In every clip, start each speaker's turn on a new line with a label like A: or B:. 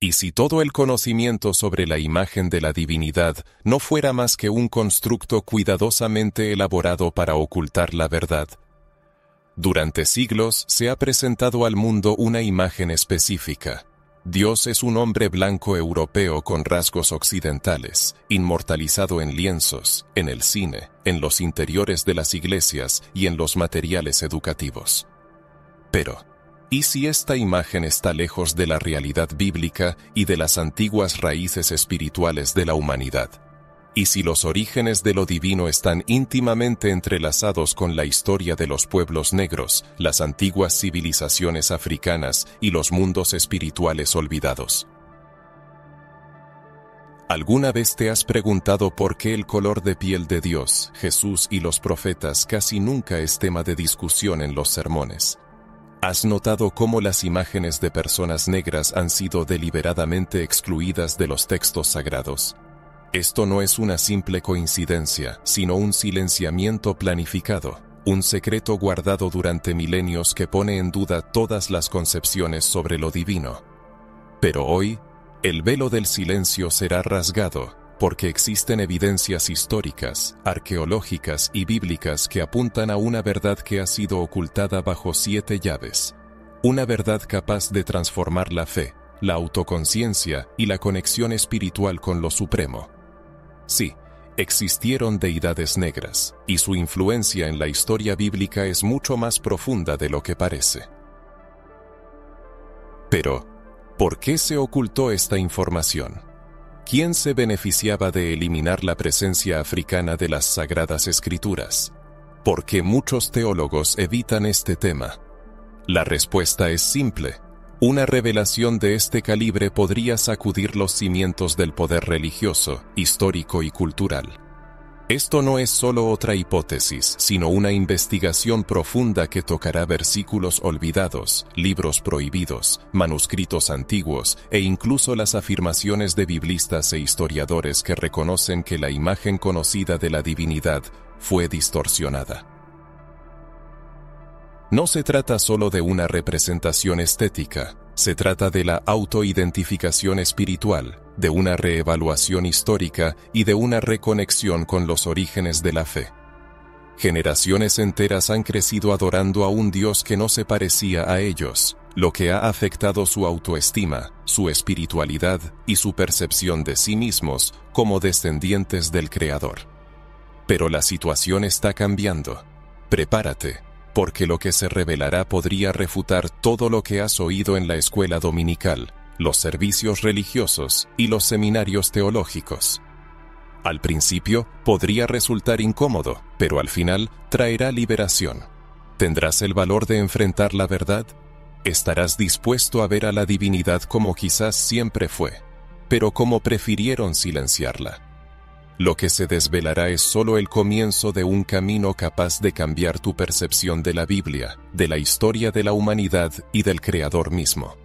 A: ¿Y si todo el conocimiento sobre la imagen de la divinidad no fuera más que un constructo cuidadosamente elaborado para ocultar la verdad? Durante siglos se ha presentado al mundo una imagen específica. Dios es un hombre blanco europeo con rasgos occidentales, inmortalizado en lienzos, en el cine, en los interiores de las iglesias y en los materiales educativos. Pero, ¿y si esta imagen está lejos de la realidad bíblica y de las antiguas raíces espirituales de la humanidad? ¿Y si los orígenes de lo divino están íntimamente entrelazados con la historia de los pueblos negros, las antiguas civilizaciones africanas y los mundos espirituales olvidados? ¿Alguna vez te has preguntado por qué el color de piel de Dios, Jesús y los profetas casi nunca es tema de discusión en los sermones? ¿Has notado cómo las imágenes de personas negras han sido deliberadamente excluidas de los textos sagrados? Esto no es una simple coincidencia, sino un silenciamiento planificado, un secreto guardado durante milenios que pone en duda todas las concepciones sobre lo divino. Pero hoy, el velo del silencio será rasgado, porque existen evidencias históricas, arqueológicas y bíblicas que apuntan a una verdad que ha sido ocultada bajo 7 llaves. Una verdad capaz de transformar la fe, la autoconciencia y la conexión espiritual con lo supremo. Sí, existieron deidades negras, y su influencia en la historia bíblica es mucho más profunda de lo que parece. Pero, ¿por qué se ocultó esta información? ¿Quién se beneficiaba de eliminar la presencia africana de las Sagradas Escrituras? ¿Por qué muchos teólogos evitan este tema? La respuesta es simple. Una revelación de este calibre podría sacudir los cimientos del poder religioso, histórico y cultural. Esto no es solo otra hipótesis, sino una investigación profunda que tocará versículos olvidados, libros prohibidos, manuscritos antiguos e incluso las afirmaciones de biblistas e historiadores que reconocen que la imagen conocida de la divinidad fue distorsionada. No se trata solo de una representación estética, se trata de la autoidentificación espiritual, de una reevaluación histórica y de una reconexión con los orígenes de la fe. Generaciones enteras han crecido adorando a un Dios que no se parecía a ellos, lo que ha afectado su autoestima, su espiritualidad y su percepción de sí mismos como descendientes del Creador. Pero la situación está cambiando. Prepárate, porque lo que se revelará podría refutar todo lo que has oído en la escuela dominical, los servicios religiosos y los seminarios teológicos. Al principio podría resultar incómodo, pero al final traerá liberación. ¿Tendrás el valor de enfrentar la verdad? ¿Estarás dispuesto a ver a la divinidad como quizás siempre fue, pero como prefirieron silenciarla? Lo que se desvelará es solo el comienzo de un camino capaz de cambiar tu percepción de la Biblia, de la historia de la humanidad y del Creador mismo.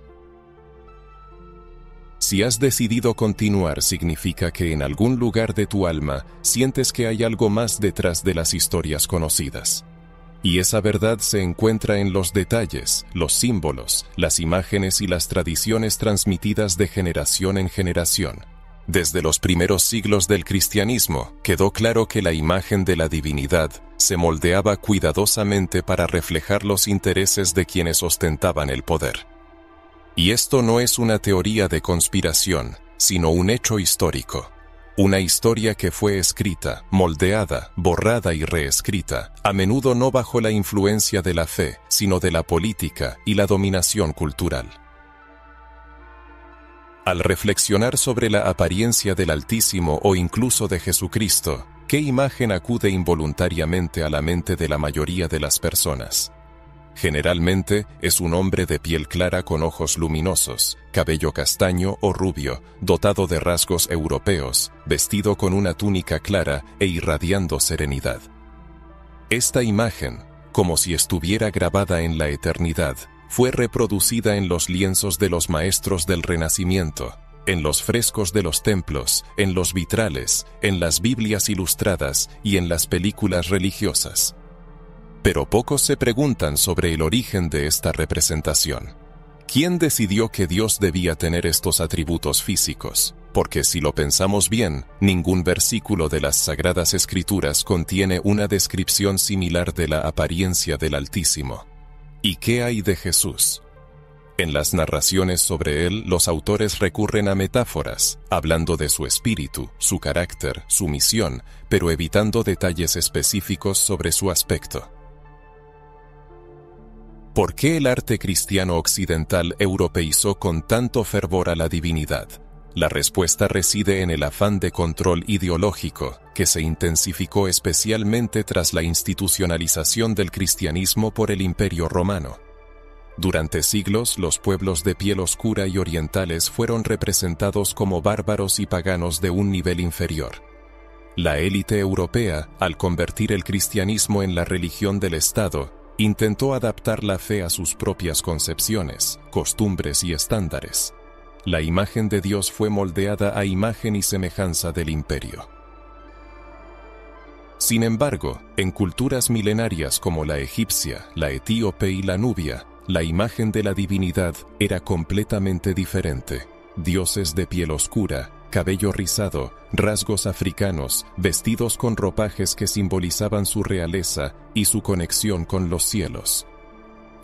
A: Si has decidido continuar, significa que en algún lugar de tu alma sientes que hay algo más detrás de las historias conocidas. Y esa verdad se encuentra en los detalles, los símbolos, las imágenes y las tradiciones transmitidas de generación en generación. Desde los primeros siglos del cristianismo, quedó claro que la imagen de la divinidad se moldeaba cuidadosamente para reflejar los intereses de quienes ostentaban el poder. Y esto no es una teoría de conspiración, sino un hecho histórico. Una historia que fue escrita, moldeada, borrada y reescrita, a menudo no bajo la influencia de la fe, sino de la política y la dominación cultural. Al reflexionar sobre la apariencia del Altísimo o incluso de Jesucristo, ¿qué imagen acude involuntariamente a la mente de la mayoría de las personas? Generalmente es un hombre de piel clara con ojos luminosos, cabello castaño o rubio, dotado de rasgos europeos, vestido con una túnica clara e irradiando serenidad. Esta imagen, como si estuviera grabada en la eternidad, fue reproducida en los lienzos de los maestros del Renacimiento, en los frescos de los templos, en los vitrales, en las Biblias ilustradas y en las películas religiosas. Pero pocos se preguntan sobre el origen de esta representación. ¿Quién decidió que Dios debía tener estos atributos físicos? Porque si lo pensamos bien, ningún versículo de las Sagradas Escrituras contiene una descripción similar de la apariencia del Altísimo. ¿Y qué hay de Jesús? En las narraciones sobre él, los autores recurren a metáforas, hablando de su espíritu, su carácter, su misión, pero evitando detalles específicos sobre su aspecto. ¿Por qué el arte cristiano occidental europeizó con tanto fervor a la divinidad? La respuesta reside en el afán de control ideológico, que se intensificó especialmente tras la institucionalización del cristianismo por el Imperio Romano. Durante siglos, los pueblos de piel oscura y orientales fueron representados como bárbaros y paganos de un nivel inferior. La élite europea, al convertir el cristianismo en la religión del Estado, intentó adaptar la fe a sus propias concepciones, costumbres y estándares. La imagen de Dios fue moldeada a imagen y semejanza del imperio. Sin embargo, en culturas milenarias como la egipcia, la etíope y la nubia, la imagen de la divinidad era completamente diferente. Dioses de piel oscura, cabello rizado, rasgos africanos, vestidos con ropajes que simbolizaban su realeza y su conexión con los cielos.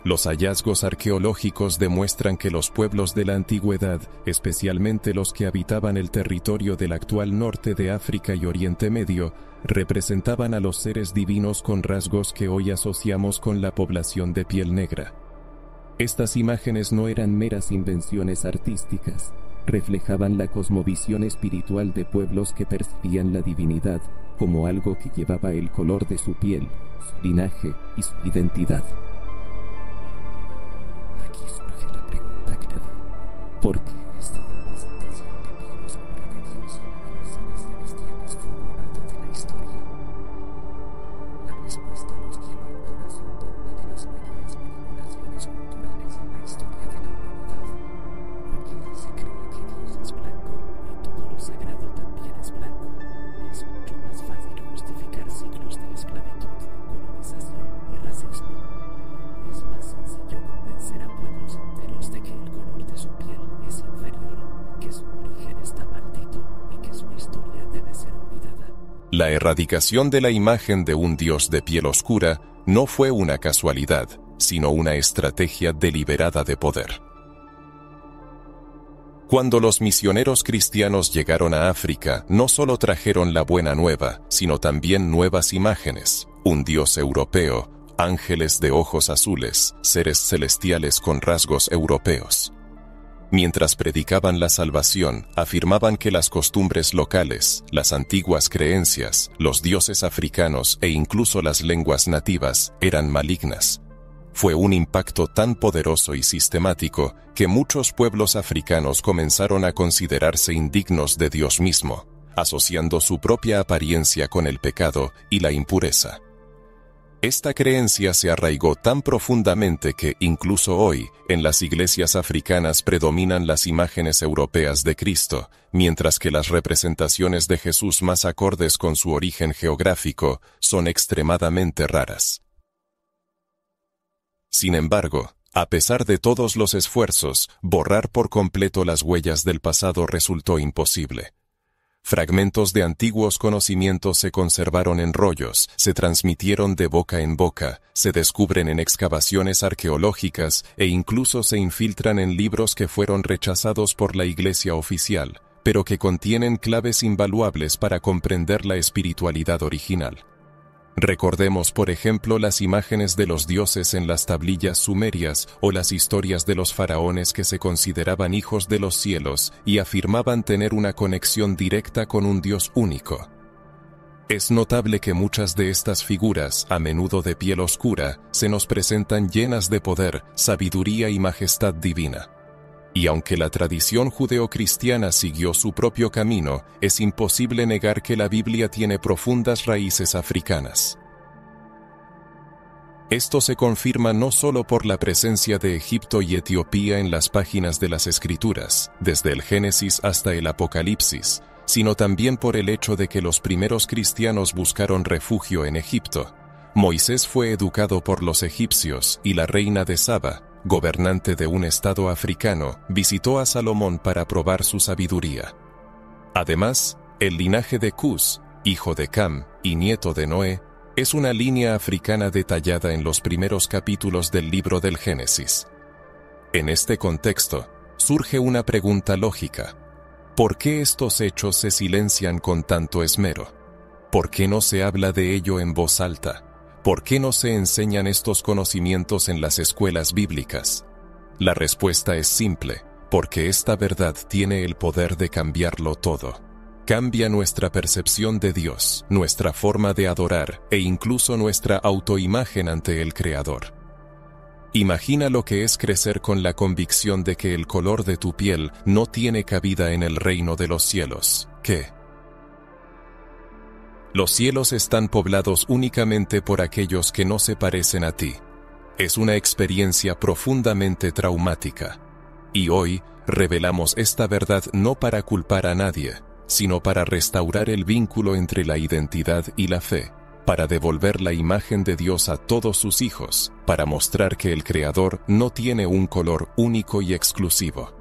A: Los hallazgos arqueológicos demuestran que los pueblos de la antigüedad, especialmente los que habitaban el territorio del actual norte de África y Oriente Medio, representaban a los seres divinos con rasgos que hoy asociamos con la población de piel negra. Estas imágenes no eran meras invenciones artísticas, reflejaban la cosmovisión espiritual de pueblos que percibían la divinidad como algo que llevaba el color de su piel, su linaje y su identidad. Aquí surge la pregunta grave: ¿por qué esta representación de piel oscura de Dios y los seres celestiales fue borrada de la historia? La respuesta nos lleva al corazón de una de las mayores manipulaciones culturales en la historia de la humanidad. Aquí se cree que Dios es blanco y todo lo sagrado también es blanco. Es mucho más fácil justificar siglos de esclavitud, colonización y racismo. Es más sencillo convencer a pueblos enteros de que el color de su piel es inferior, que su origen está maldito y que su historia debe ser olvidada. La erradicación de la imagen de un Dios de piel oscura no fue una casualidad, sino una estrategia deliberada de poder. Cuando los misioneros cristianos llegaron a África, no solo trajeron la buena nueva, sino también nuevas imágenes: un Dios europeo, ángeles de ojos azules, seres celestiales con rasgos europeos. Mientras predicaban la salvación, afirmaban que las costumbres locales, las antiguas creencias, los dioses africanos e incluso las lenguas nativas eran malignas. Fue un impacto tan poderoso y sistemático que muchos pueblos africanos comenzaron a considerarse indignos de Dios mismo, asociando su propia apariencia con el pecado y la impureza. Esta creencia se arraigó tan profundamente que, incluso hoy, en las iglesias africanas predominan las imágenes europeas de Cristo, mientras que las representaciones de Jesús más acordes con su origen geográfico son extremadamente raras. Sin embargo, a pesar de todos los esfuerzos, borrar por completo las huellas del pasado resultó imposible. Fragmentos de antiguos conocimientos se conservaron en rollos, se transmitieron de boca en boca, se descubren en excavaciones arqueológicas e incluso se infiltran en libros que fueron rechazados por la Iglesia oficial, pero que contienen claves invaluables para comprender la espiritualidad original. Recordemos, por ejemplo, las imágenes de los dioses en las tablillas sumerias o las historias de los faraones que se consideraban hijos de los cielos y afirmaban tener una conexión directa con un Dios único. Es notable que muchas de estas figuras, a menudo de piel oscura, se nos presentan llenas de poder, sabiduría y majestad divina. Y aunque la tradición judeocristiana siguió su propio camino, es imposible negar que la Biblia tiene profundas raíces africanas. Esto se confirma no solo por la presencia de Egipto y Etiopía en las páginas de las Escrituras, desde el Génesis hasta el Apocalipsis, sino también por el hecho de que los primeros cristianos buscaron refugio en Egipto. Moisés fue educado por los egipcios y la reina de Saba, gobernante de un estado africano, visitó a Salomón para probar su sabiduría. Además, el linaje de Cus, hijo de Cam y nieto de Noé, es una línea africana detallada en los primeros capítulos del libro del Génesis. En este contexto, surge una pregunta lógica. ¿Por qué estos hechos se silencian con tanto esmero? ¿Por qué no se habla de ello en voz alta? ¿Por qué no se enseñan estos conocimientos en las escuelas bíblicas? La respuesta es simple, porque esta verdad tiene el poder de cambiarlo todo. Cambia nuestra percepción de Dios, nuestra forma de adorar e incluso nuestra autoimagen ante el Creador. Imagina lo que es crecer con la convicción de que el color de tu piel no tiene cabida en el reino de los cielos, que los cielos están poblados únicamente por aquellos que no se parecen a ti. Es una experiencia profundamente traumática. Y hoy, revelamos esta verdad no para culpar a nadie, sino para restaurar el vínculo entre la identidad y la fe, para devolver la imagen de Dios a todos sus hijos, para mostrar que el Creador no tiene un color único y exclusivo.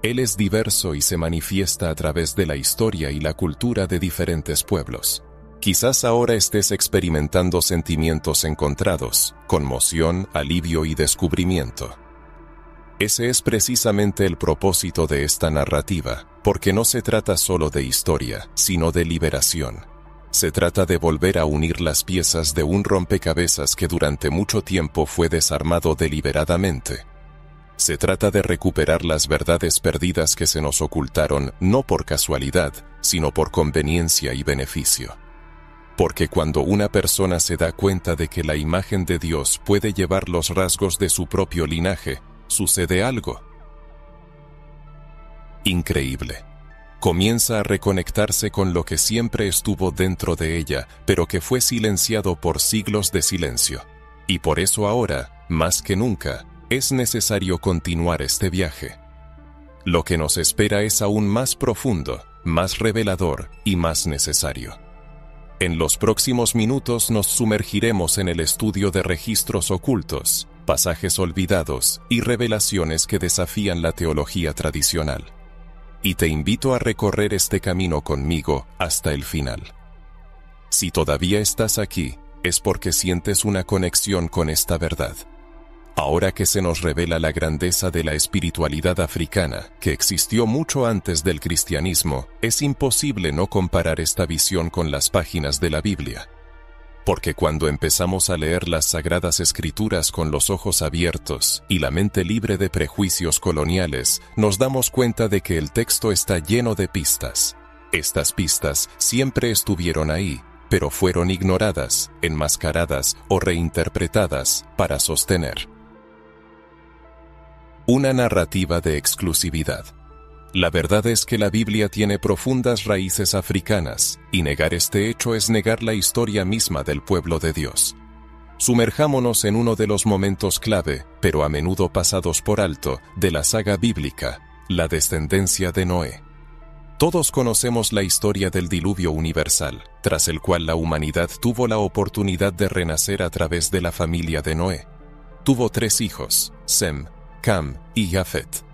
A: Él es diverso y se manifiesta a través de la historia y la cultura de diferentes pueblos. Quizás ahora estés experimentando sentimientos encontrados, conmoción, alivio y descubrimiento. Ese es precisamente el propósito de esta narrativa, porque no se trata solo de historia, sino de liberación. Se trata de volver a unir las piezas de un rompecabezas que durante mucho tiempo fue desarmado deliberadamente. Se trata de recuperar las verdades perdidas que se nos ocultaron no por casualidad, sino por conveniencia y beneficio. Porque cuando una persona se da cuenta de que la imagen de Dios puede llevar los rasgos de su propio linaje, sucede algo increíble. Comienza a reconectarse con lo que siempre estuvo dentro de ella, pero que fue silenciado por siglos de silencio. Y por eso ahora, más que nunca, es necesario continuar este viaje. Lo que nos espera es aún más profundo, más revelador y más necesario. En los próximos minutos nos sumergiremos en el estudio de registros ocultos, pasajes olvidados y revelaciones que desafían la teología tradicional. Y te invito a recorrer este camino conmigo hasta el final. Si todavía estás aquí, es porque sientes una conexión con esta verdad. Ahora que se nos revela la grandeza de la espiritualidad africana, que existió mucho antes del cristianismo, es imposible no comparar esta visión con las páginas de la Biblia. Porque cuando empezamos a leer las Sagradas Escrituras con los ojos abiertos y la mente libre de prejuicios coloniales, nos damos cuenta de que el texto está lleno de pistas. Estas pistas siempre estuvieron ahí, pero fueron ignoradas, enmascaradas o reinterpretadas para sostener una narrativa de exclusividad. La verdad es que la Biblia tiene profundas raíces africanas, y negar este hecho es negar la historia misma del pueblo de Dios. Sumerjámonos en uno de los momentos clave, pero a menudo pasados por alto, de la saga bíblica, la descendencia de Noé. Todos conocemos la historia del diluvio universal, tras el cual la humanidad tuvo la oportunidad de renacer a través de la familia de Noé. Tuvo 3 hijos, Sem, Cam y Jafet.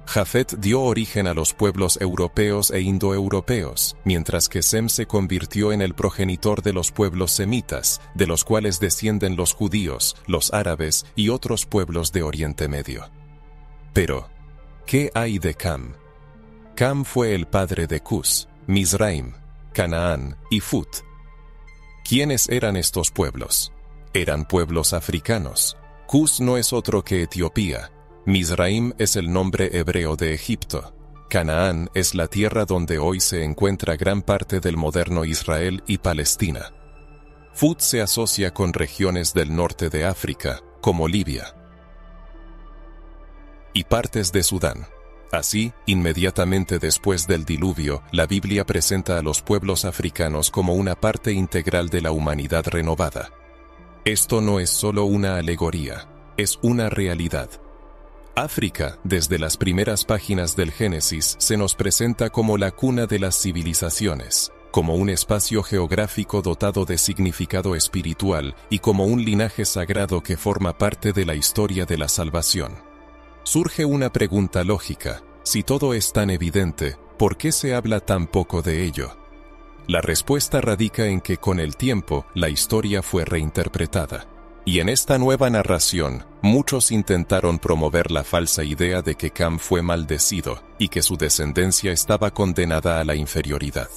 A: Jafet dio origen a los pueblos europeos e indoeuropeos, mientras que Sem se convirtió en el progenitor de los pueblos semitas, de los cuales descienden los judíos, los árabes y otros pueblos de Oriente Medio. Pero, ¿qué hay de Cam? Cam fue el padre de Cus, Mizraim, Canaán y Fut. ¿Quiénes eran estos pueblos? Eran pueblos africanos. Cus no es otro que Etiopía. Mizraim es el nombre hebreo de Egipto. Canaán es la tierra donde hoy se encuentra gran parte del moderno Israel y Palestina. Fut se asocia con regiones del norte de África, como Libia y partes de Sudán. Así, inmediatamente después del diluvio, la Biblia presenta a los pueblos africanos como una parte integral de la humanidad renovada. Esto no es solo una alegoría, es una realidad. África, desde las primeras páginas del Génesis, se nos presenta como la cuna de las civilizaciones. como un espacio geográfico dotado de significado espiritual y como un linaje sagrado que forma parte de la historia de la salvación. Surge una pregunta lógica: si todo es tan evidente, ¿por qué se habla tan poco de ello? La respuesta radica en que con el tiempo la historia fue reinterpretada. Y en esta nueva narración, muchos intentaron promover la falsa idea de que Cam fue maldecido y que su descendencia estaba condenada a la inferioridad.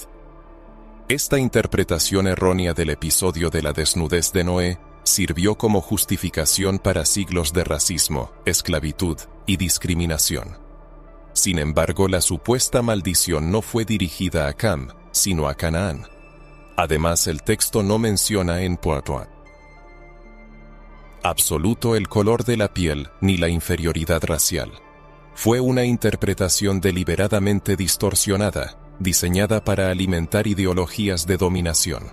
A: Esta interpretación errónea del episodio de la desnudez de Noé sirvió como justificación para siglos de racismo, esclavitud y discriminación. Sin embargo, la supuesta maldición no fue dirigida a Cam, sino a Canaán. Además, el texto no menciona en absoluto el color de la piel ni la inferioridad racial. Fue una interpretación deliberadamente distorsionada, diseñada para alimentar ideologías de dominación.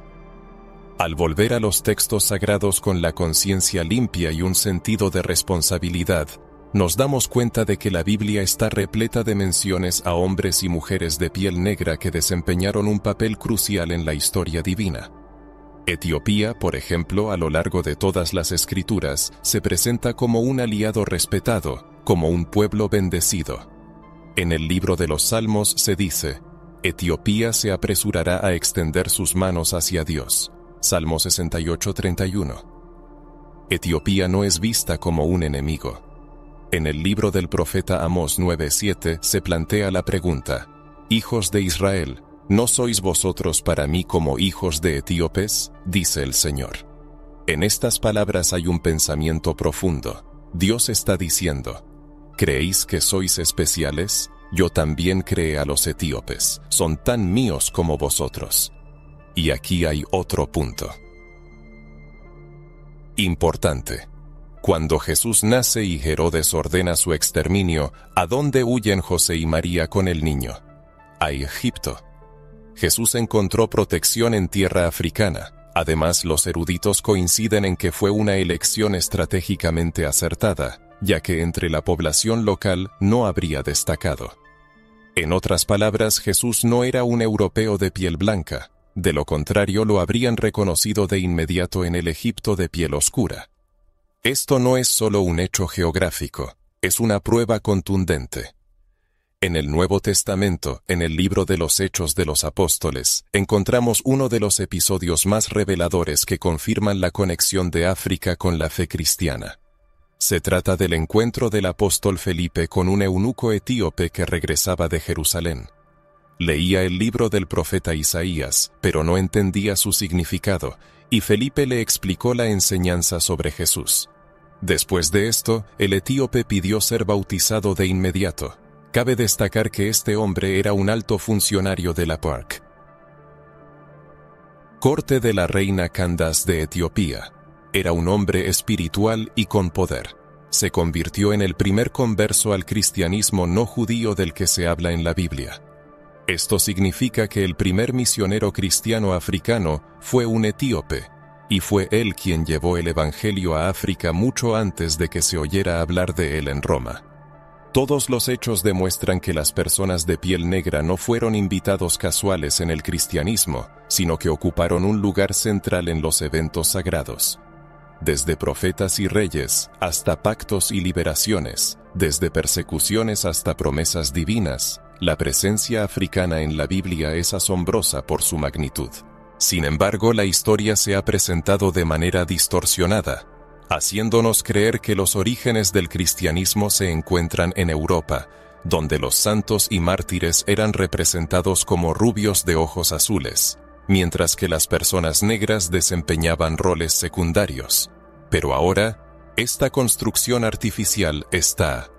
A: Al volver a los textos sagrados con la conciencia limpia y un sentido de responsabilidad, nos damos cuenta de que la Biblia está repleta de menciones a hombres y mujeres de piel negra que desempeñaron un papel crucial en la historia divina. Etiopía, por ejemplo, a lo largo de todas las Escrituras, se presenta como un aliado respetado, como un pueblo bendecido. En el libro de los Salmos se dice: Etiopía se apresurará a extender sus manos hacia Dios. Salmo 68:31. Etiopía no es vista como un enemigo. En el libro del profeta Amós 9:7 se plantea la pregunta: Hijos de Israel, ¿no sois vosotros para mí como hijos de etíopes?, dice el Señor. En estas palabras hay un pensamiento profundo. Dios está diciendo: ¿creéis que sois especiales? Yo también creé a los etíopes, son tan míos como vosotros. Y aquí hay otro punto importante. Cuando Jesús nace y Herodes ordena su exterminio, ¿a dónde huyen José y María con el niño? A Egipto. Jesús encontró protección en tierra africana. Además, los eruditos coinciden en que fue una elección estratégicamente acertada, ya que entre la población local no habría destacado. En otras palabras, Jesús no era un europeo de piel blanca, de lo contrario lo habrían reconocido de inmediato en el Egipto de piel oscura. Esto no es solo un hecho geográfico, es una prueba contundente. En el Nuevo Testamento, en el libro de los Hechos de los Apóstoles, encontramos uno de los episodios más reveladores que confirman la conexión de África con la fe cristiana. Se trata del encuentro del apóstol Felipe con un eunuco etíope que regresaba de Jerusalén. Leía el libro del profeta Isaías, pero no entendía su significado, y Felipe le explicó la enseñanza sobre Jesús. Después de esto, el etíope pidió ser bautizado de inmediato. Cabe destacar que este hombre era un alto funcionario de la PARC. Corte de la reina Candace de Etiopía. Era un hombre espiritual y con poder. Se convirtió en el primer converso al cristianismo no judío del que se habla en la Biblia. Esto significa que el primer misionero cristiano africano fue un etíope, y fue él quien llevó el evangelio a África mucho antes de que se oyera hablar de él en Roma. Todos los hechos demuestran que las personas de piel negra no fueron invitados casuales en el cristianismo, sino que ocuparon un lugar central en los eventos sagrados. Desde profetas y reyes, hasta pactos y liberaciones, desde persecuciones hasta promesas divinas, la presencia africana en la Biblia es asombrosa por su magnitud. Sin embargo, la historia se ha presentado de manera distorsionada, haciéndonos creer que los orígenes del cristianismo se encuentran en Europa, donde los santos y mártires eran representados como rubios de ojos azules, mientras que las personas negras desempeñaban roles secundarios. Pero ahora, esta construcción artificial está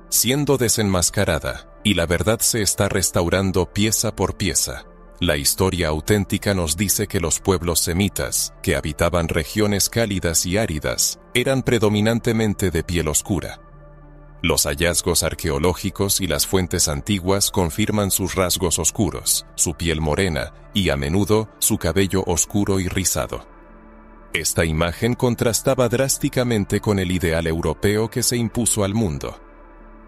A: siendo desenmascarada, y la verdad se está restaurando pieza por pieza. La historia auténtica nos dice que los pueblos semitas, que habitaban regiones cálidas y áridas, eran predominantemente de piel oscura. Los hallazgos arqueológicos y las fuentes antiguas confirman sus rasgos oscuros, su piel morena y, a menudo, su cabello oscuro y rizado. Esta imagen contrastaba drásticamente con el ideal europeo que se impuso al mundo.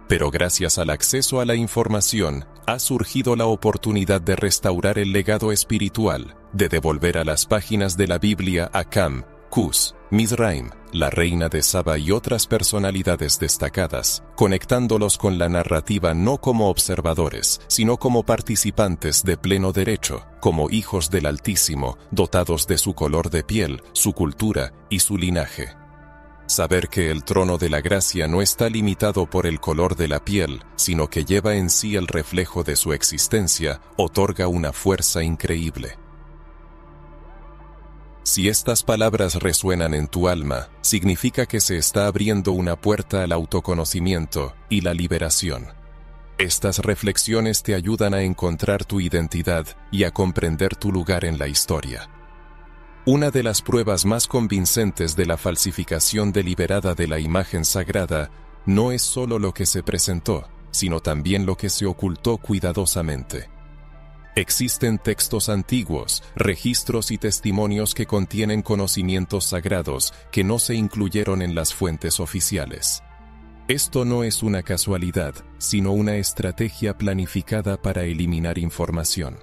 A: Pero gracias al acceso a la información, ha surgido la oportunidad de restaurar el legado espiritual, de devolver a las páginas de la Biblia a Cam, Cus, Mizraim, la reina de Saba y otras personalidades destacadas, conectándolos con la narrativa no como observadores, sino como participantes de pleno derecho, como hijos del Altísimo, dotados de su color de piel, su cultura y su linaje. Saber que el trono de la gracia no está limitado por el color de la piel, sino que lleva en sí el reflejo de su existencia, otorga una fuerza increíble. Si estas palabras resuenan en tu alma, significa que se está abriendo una puerta al autoconocimiento y la liberación. Estas reflexiones te ayudan a encontrar tu identidad y a comprender tu lugar en la historia. Una de las pruebas más convincentes de la falsificación deliberada de la imagen sagrada no es solo lo que se presentó, sino también lo que se ocultó cuidadosamente. Existen textos antiguos, registros y testimonios que contienen conocimientos sagrados que no se incluyeron en las fuentes oficiales. Esto no es una casualidad, sino una estrategia planificada para eliminar información.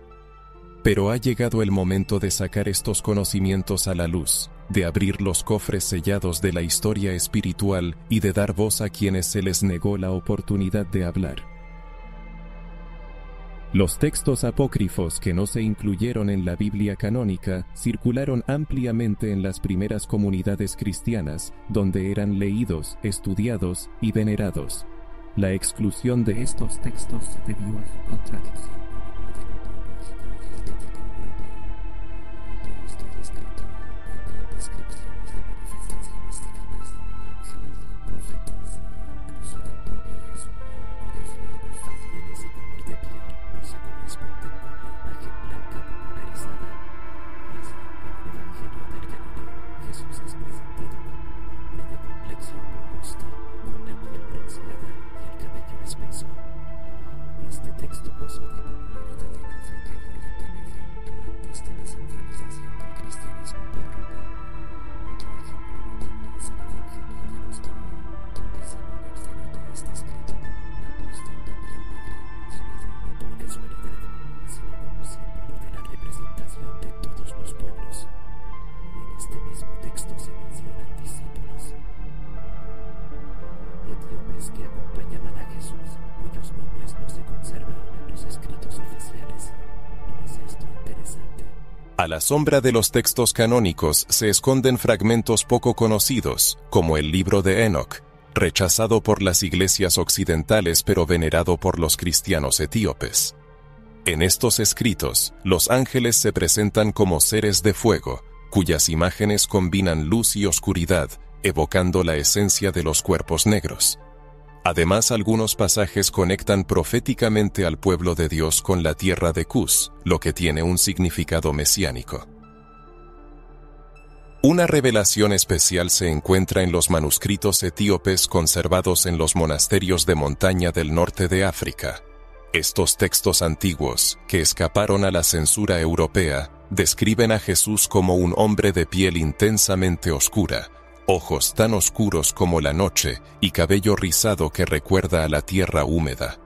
A: Pero ha llegado el momento de sacar estos conocimientos a la luz, de abrir los cofres sellados de la historia espiritual y de dar voz a quienes se les negó la oportunidad de hablar. Los textos apócrifos que no se incluyeron en la Biblia canónica circularon ampliamente en las primeras comunidades cristianas, donde eran leídos, estudiados y venerados. La exclusión de estos textos se debió a su contradicción. A la sombra de los textos canónicos se esconden fragmentos poco conocidos, como el libro de Enoc, rechazado por las iglesias occidentales pero venerado por los cristianos etíopes. En estos escritos, los ángeles se presentan como seres de fuego, cuyas imágenes combinan luz y oscuridad, evocando la esencia de los cuerpos negros. Además, algunos pasajes conectan proféticamente al pueblo de Dios con la tierra de Cus, lo que tiene un significado mesiánico. Una revelación especial se encuentra en los manuscritos etíopes conservados en los monasterios de montaña del norte de África. Estos textos antiguos, que escaparon a la censura europea, describen a Jesús como un hombre de piel intensamente oscura, ojos tan oscuros como la noche y cabello rizado que recuerda a la tierra húmeda.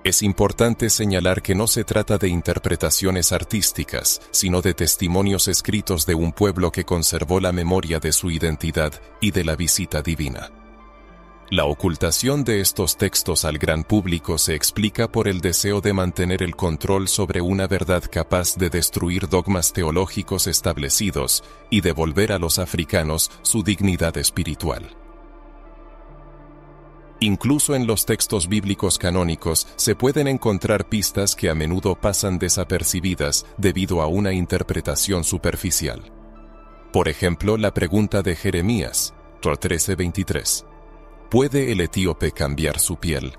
A: Es importante señalar que no se trata de interpretaciones artísticas, sino de testimonios escritos de un pueblo que conservó la memoria de su identidad y de la visita divina. La ocultación de estos textos al gran público se explica por el deseo de mantener el control sobre una verdad capaz de destruir dogmas teológicos establecidos y devolver a los africanos su dignidad espiritual. Incluso en los textos bíblicos canónicos se pueden encontrar pistas que a menudo pasan desapercibidas debido a una interpretación superficial. Por ejemplo, la pregunta de Jeremías, 13:23. ¿Puede el etíope cambiar su piel?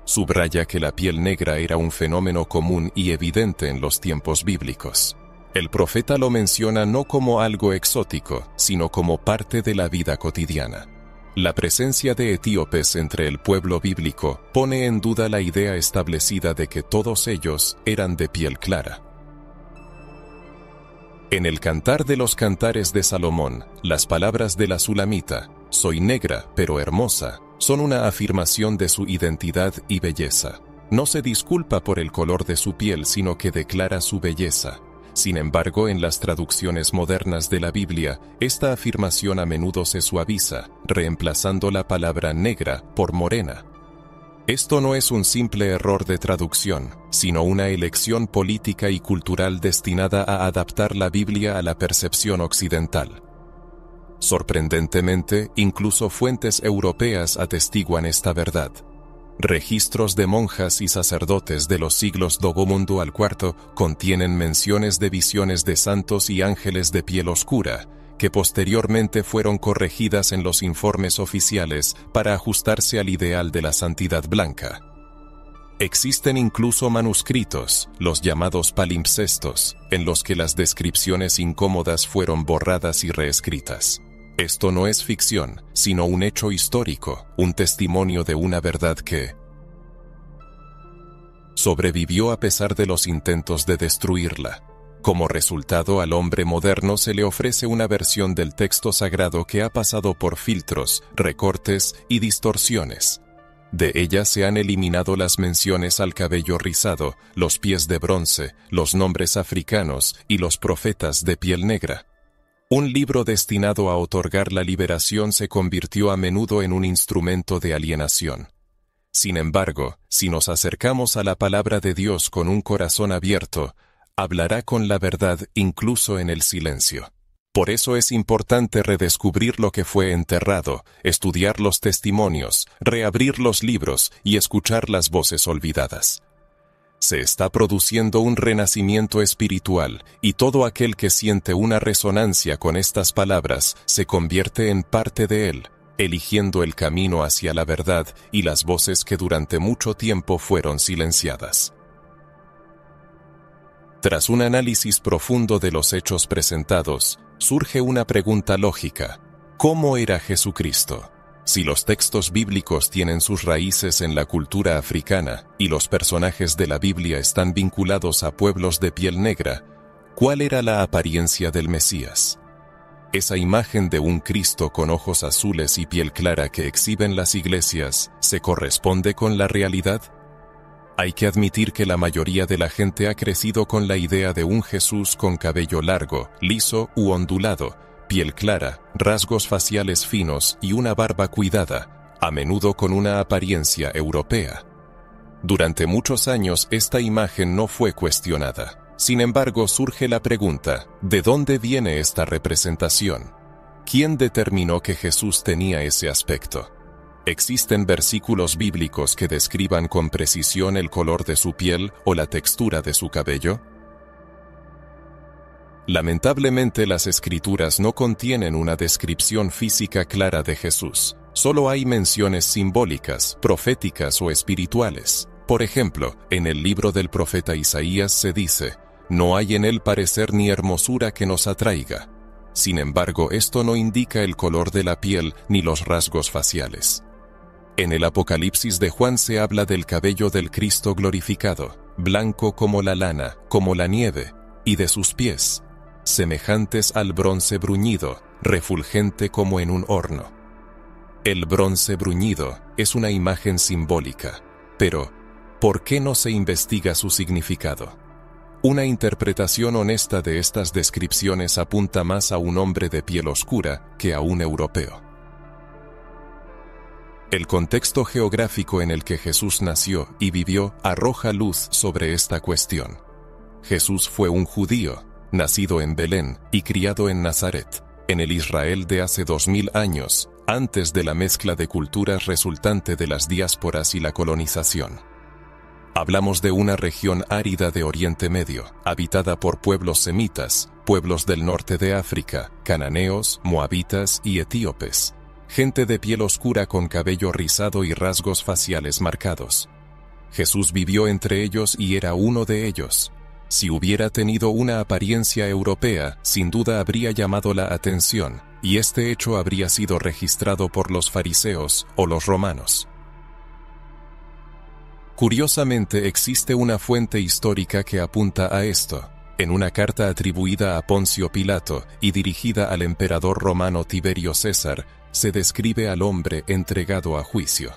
A: Subraya que la piel negra era un fenómeno común y evidente en los tiempos bíblicos. El profeta lo menciona no como algo exótico, sino como parte de la vida cotidiana. La presencia de etíopes entre el pueblo bíblico pone en duda la idea establecida de que todos ellos eran de piel clara. En el Cantar de los Cantares de Salomón, las palabras de la Sulamita, soy negra pero hermosa, son una afirmación de su identidad y belleza. No se disculpa por el color de su piel, sino que declara su belleza. Sin embargo, en las traducciones modernas de la Biblia, esta afirmación a menudo se suaviza, reemplazando la palabra negra por morena. Esto no es un simple error de traducción, sino una elección política y cultural destinada a adaptar la Biblia a la percepción occidental. Sorprendentemente, incluso fuentes europeas atestiguan esta verdad. Registros de monjas y sacerdotes de los siglos II al IV contienen menciones de visiones de santos y ángeles de piel oscura, que posteriormente fueron corregidas en los informes oficiales para ajustarse al ideal de la santidad blanca. Existen incluso manuscritos, los llamados palimpsestos, en los que las descripciones incómodas fueron borradas y reescritas. Esto no es ficción, sino un hecho histórico, un testimonio de una verdad que sobrevivió a pesar de los intentos de destruirla. Como resultado, al hombre moderno se le ofrece una versión del texto sagrado que ha pasado por filtros, recortes y distorsiones. De ella se han eliminado las menciones al cabello rizado, los pies de bronce, los nombres africanos y los profetas de piel negra. Un libro destinado a otorgar la liberación se convirtió a menudo en un instrumento de alienación. Sin embargo, si nos acercamos a la palabra de Dios con un corazón abierto, hablará con la verdad incluso en el silencio. Por eso es importante redescubrir lo que fue enterrado, estudiar los testimonios, reabrir los libros y escuchar las voces olvidadas. Se está produciendo un renacimiento espiritual, y todo aquel que siente una resonancia con estas palabras se convierte en parte de él, eligiendo el camino hacia la verdad y las voces que durante mucho tiempo fueron silenciadas. Tras un análisis profundo de los hechos presentados, surge una pregunta lógica: ¿cómo era Jesucristo? Si los textos bíblicos tienen sus raíces en la cultura africana y los personajes de la Biblia están vinculados a pueblos de piel negra, ¿cuál era la apariencia del Mesías? ¿Esa imagen de un Cristo con ojos azules y piel clara que exhiben las iglesias se corresponde con la realidad? Hay que admitir que la mayoría de la gente ha crecido con la idea de un Jesús con cabello largo, liso u ondulado, piel clara, rasgos faciales finos y una barba cuidada, a menudo con una apariencia europea. Durante muchos años esta imagen no fue cuestionada. Sin embargo, surge la pregunta: ¿de dónde viene esta representación? ¿Quién determinó que Jesús tenía ese aspecto? ¿Existen versículos bíblicos que describan con precisión el color de su piel o la textura de su cabello? Lamentablemente, las Escrituras no contienen una descripción física clara de Jesús. Solo hay menciones simbólicas, proféticas o espirituales. Por ejemplo, en el libro del profeta Isaías se dice: «No hay en él parecer ni hermosura que nos atraiga». Sin embargo, esto no indica el color de la piel ni los rasgos faciales. En el Apocalipsis de Juan se habla del cabello del Cristo glorificado, blanco como la lana, como la nieve, y de sus pies, semejantes al bronce bruñido, refulgente como en un horno. El bronce bruñido es una imagen simbólica, pero ¿por qué no se investiga su significado? Una interpretación honesta de estas descripciones apunta más a un hombre de piel oscura que a un europeo. El contexto geográfico en el que Jesús nació y vivió arroja luz sobre esta cuestión. Jesús fue un judío, nacido en Belén y criado en Nazaret, en el Israel de hace 2000 años, antes de la mezcla de culturas resultante de las diásporas y la colonización. Hablamos de una región árida de Oriente Medio, habitada por pueblos semitas, pueblos del norte de África, cananeos, moabitas y etíopes, gente de piel oscura con cabello rizado y rasgos faciales marcados. Jesús vivió entre ellos y era uno de ellos. Si hubiera tenido una apariencia europea, sin duda habría llamado la atención, y este hecho habría sido registrado por los fariseos o los romanos. Curiosamente, existe una fuente histórica que apunta a esto. En una carta atribuida a Poncio Pilato y dirigida al emperador romano Tiberio César, se describe al hombre entregado a juicio.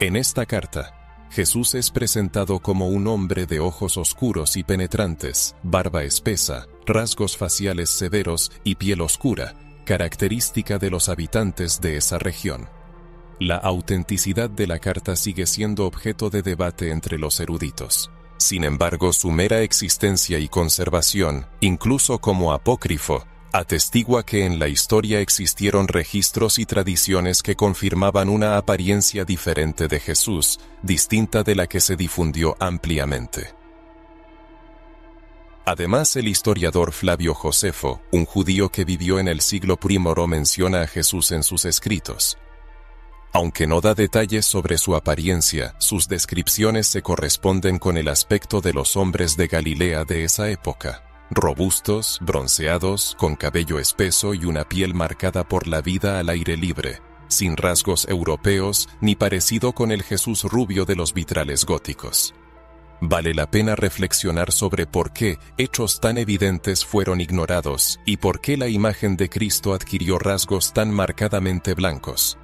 A: En esta carta, Jesús es presentado como un hombre de ojos oscuros y penetrantes, barba espesa, rasgos faciales severos y piel oscura, característica de los habitantes de esa región. La autenticidad de la carta sigue siendo objeto de debate entre los eruditos. Sin embargo, su mera existencia y conservación, incluso como apócrifo, atestigua que en la historia existieron registros y tradiciones que confirmaban una apariencia diferente de Jesús, distinta de la que se difundió ampliamente. Además, el historiador Flavio Josefo, un judío que vivió en el siglo I, menciona a Jesús en sus escritos. Aunque no da detalles sobre su apariencia, sus descripciones se corresponden con el aspecto de los hombres de Galilea de esa época. Robustos, bronceados, con cabello espeso y una piel marcada por la vida al aire libre, sin rasgos europeos ni parecido con el Jesús rubio de los vitrales góticos. Vale la pena reflexionar sobre por qué hechos tan evidentes fueron ignorados y por qué la imagen de Cristo adquirió rasgos tan marcadamente blancos.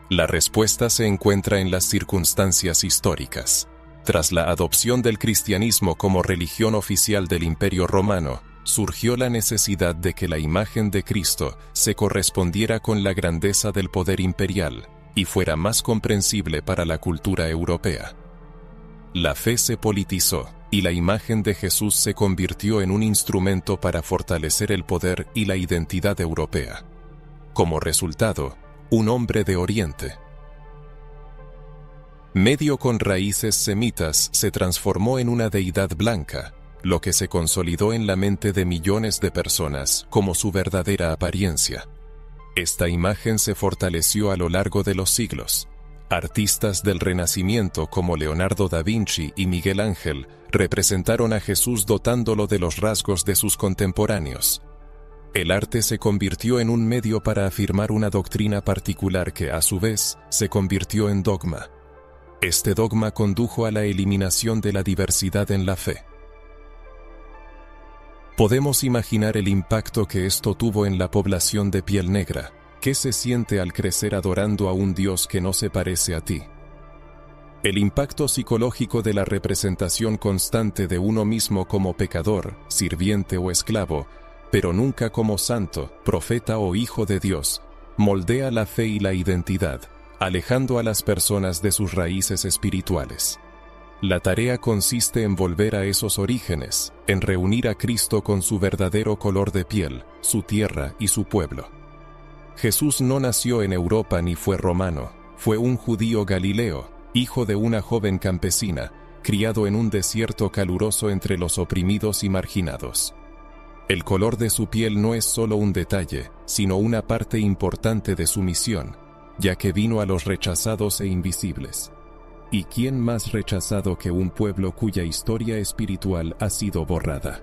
A: La respuesta se encuentra en las circunstancias históricas. Tras la adopción del cristianismo como religión oficial del Imperio Romano, surgió la necesidad de que la imagen de Cristo se correspondiera con la grandeza del poder imperial y fuera más comprensible para la cultura europea. La fe se politizó y la imagen de Jesús se convirtió en un instrumento para fortalecer el poder y la identidad europea. Como resultado, un hombre de Oriente, medio con raíces semitas, se transformó en una deidad blanca, lo que se consolidó en la mente de millones de personas como su verdadera apariencia. Esta imagen se fortaleció a lo largo de los siglos. Artistas del Renacimiento como Leonardo da Vinci y Miguel Ángel representaron a Jesús dotándolo de los rasgos de sus contemporáneos. El arte se convirtió en un medio para afirmar una doctrina particular que, a su vez, se convirtió en dogma. Este dogma condujo a la eliminación de la diversidad en la fe. Podemos imaginar el impacto que esto tuvo en la población de piel negra. ¿Qué se siente al crecer adorando a un Dios que no se parece a ti? El impacto psicológico de la representación constante de uno mismo como pecador, sirviente o esclavo, pero nunca como santo, profeta o hijo de Dios, moldea la fe y la identidad, alejando a las personas de sus raíces espirituales. La tarea consiste en volver a esos orígenes, en reunir a Cristo con su verdadero color de piel, su tierra y su pueblo. Jesús no nació en Europa ni fue romano, fue un judío galileo, hijo de una joven campesina, criado en un desierto caluroso entre los oprimidos y marginados. El color de su piel no es solo un detalle, sino una parte importante de su misión, ya que vino a los rechazados e invisibles. ¿Y quién más rechazado que un pueblo cuya historia espiritual ha sido borrada?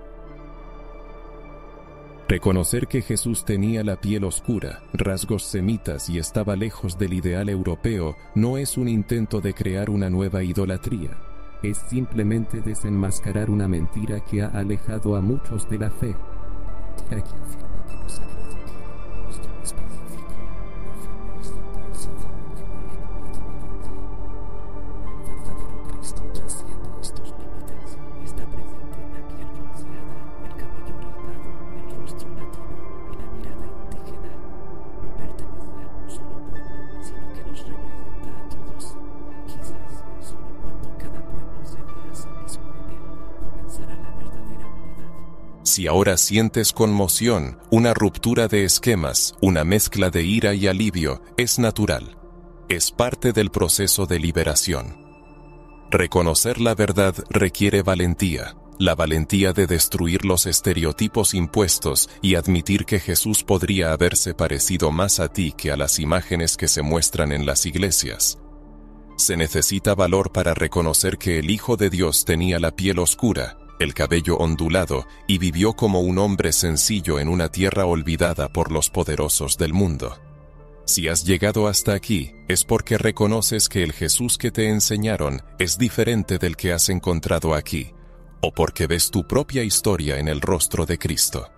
A: Reconocer que Jesús tenía la piel oscura, rasgos semitas y estaba lejos del ideal europeo no es un intento de crear una nueva idolatría. Es simplemente desenmascarar una mentira que ha alejado a muchos de la fe. Mentira que afirma que los sacrificios no específico, no fue el verdadero Cristo trasciende estos límites. Está presente en la piel bronceada, el cabello rizado, el rostro latino y la mirada indígena. No pertenece a un solo pueblo, sino que nos representa a todos. Quizás solo cuando cada pueblo se vea a sí mismo en él, comenzará la verdadera unidad. Si ahora sientes conmoción, una ruptura de esquemas, una mezcla de ira y alivio, es natural. Es parte del proceso de liberación. Reconocer la verdad requiere valentía, la valentía de destruir los estereotipos impuestos y admitir que Jesús podría haberse parecido más a ti que a las imágenes que se muestran en las iglesias. Se necesita valor para reconocer que el Hijo de Dios tenía la piel oscura, el cabello ondulado y vivió como un hombre sencillo en una tierra olvidada por los poderosos del mundo. Si has llegado hasta aquí, es porque reconoces que el Jesús que te enseñaron es diferente del que has encontrado aquí. o porque ves tu propia historia en el rostro de Cristo.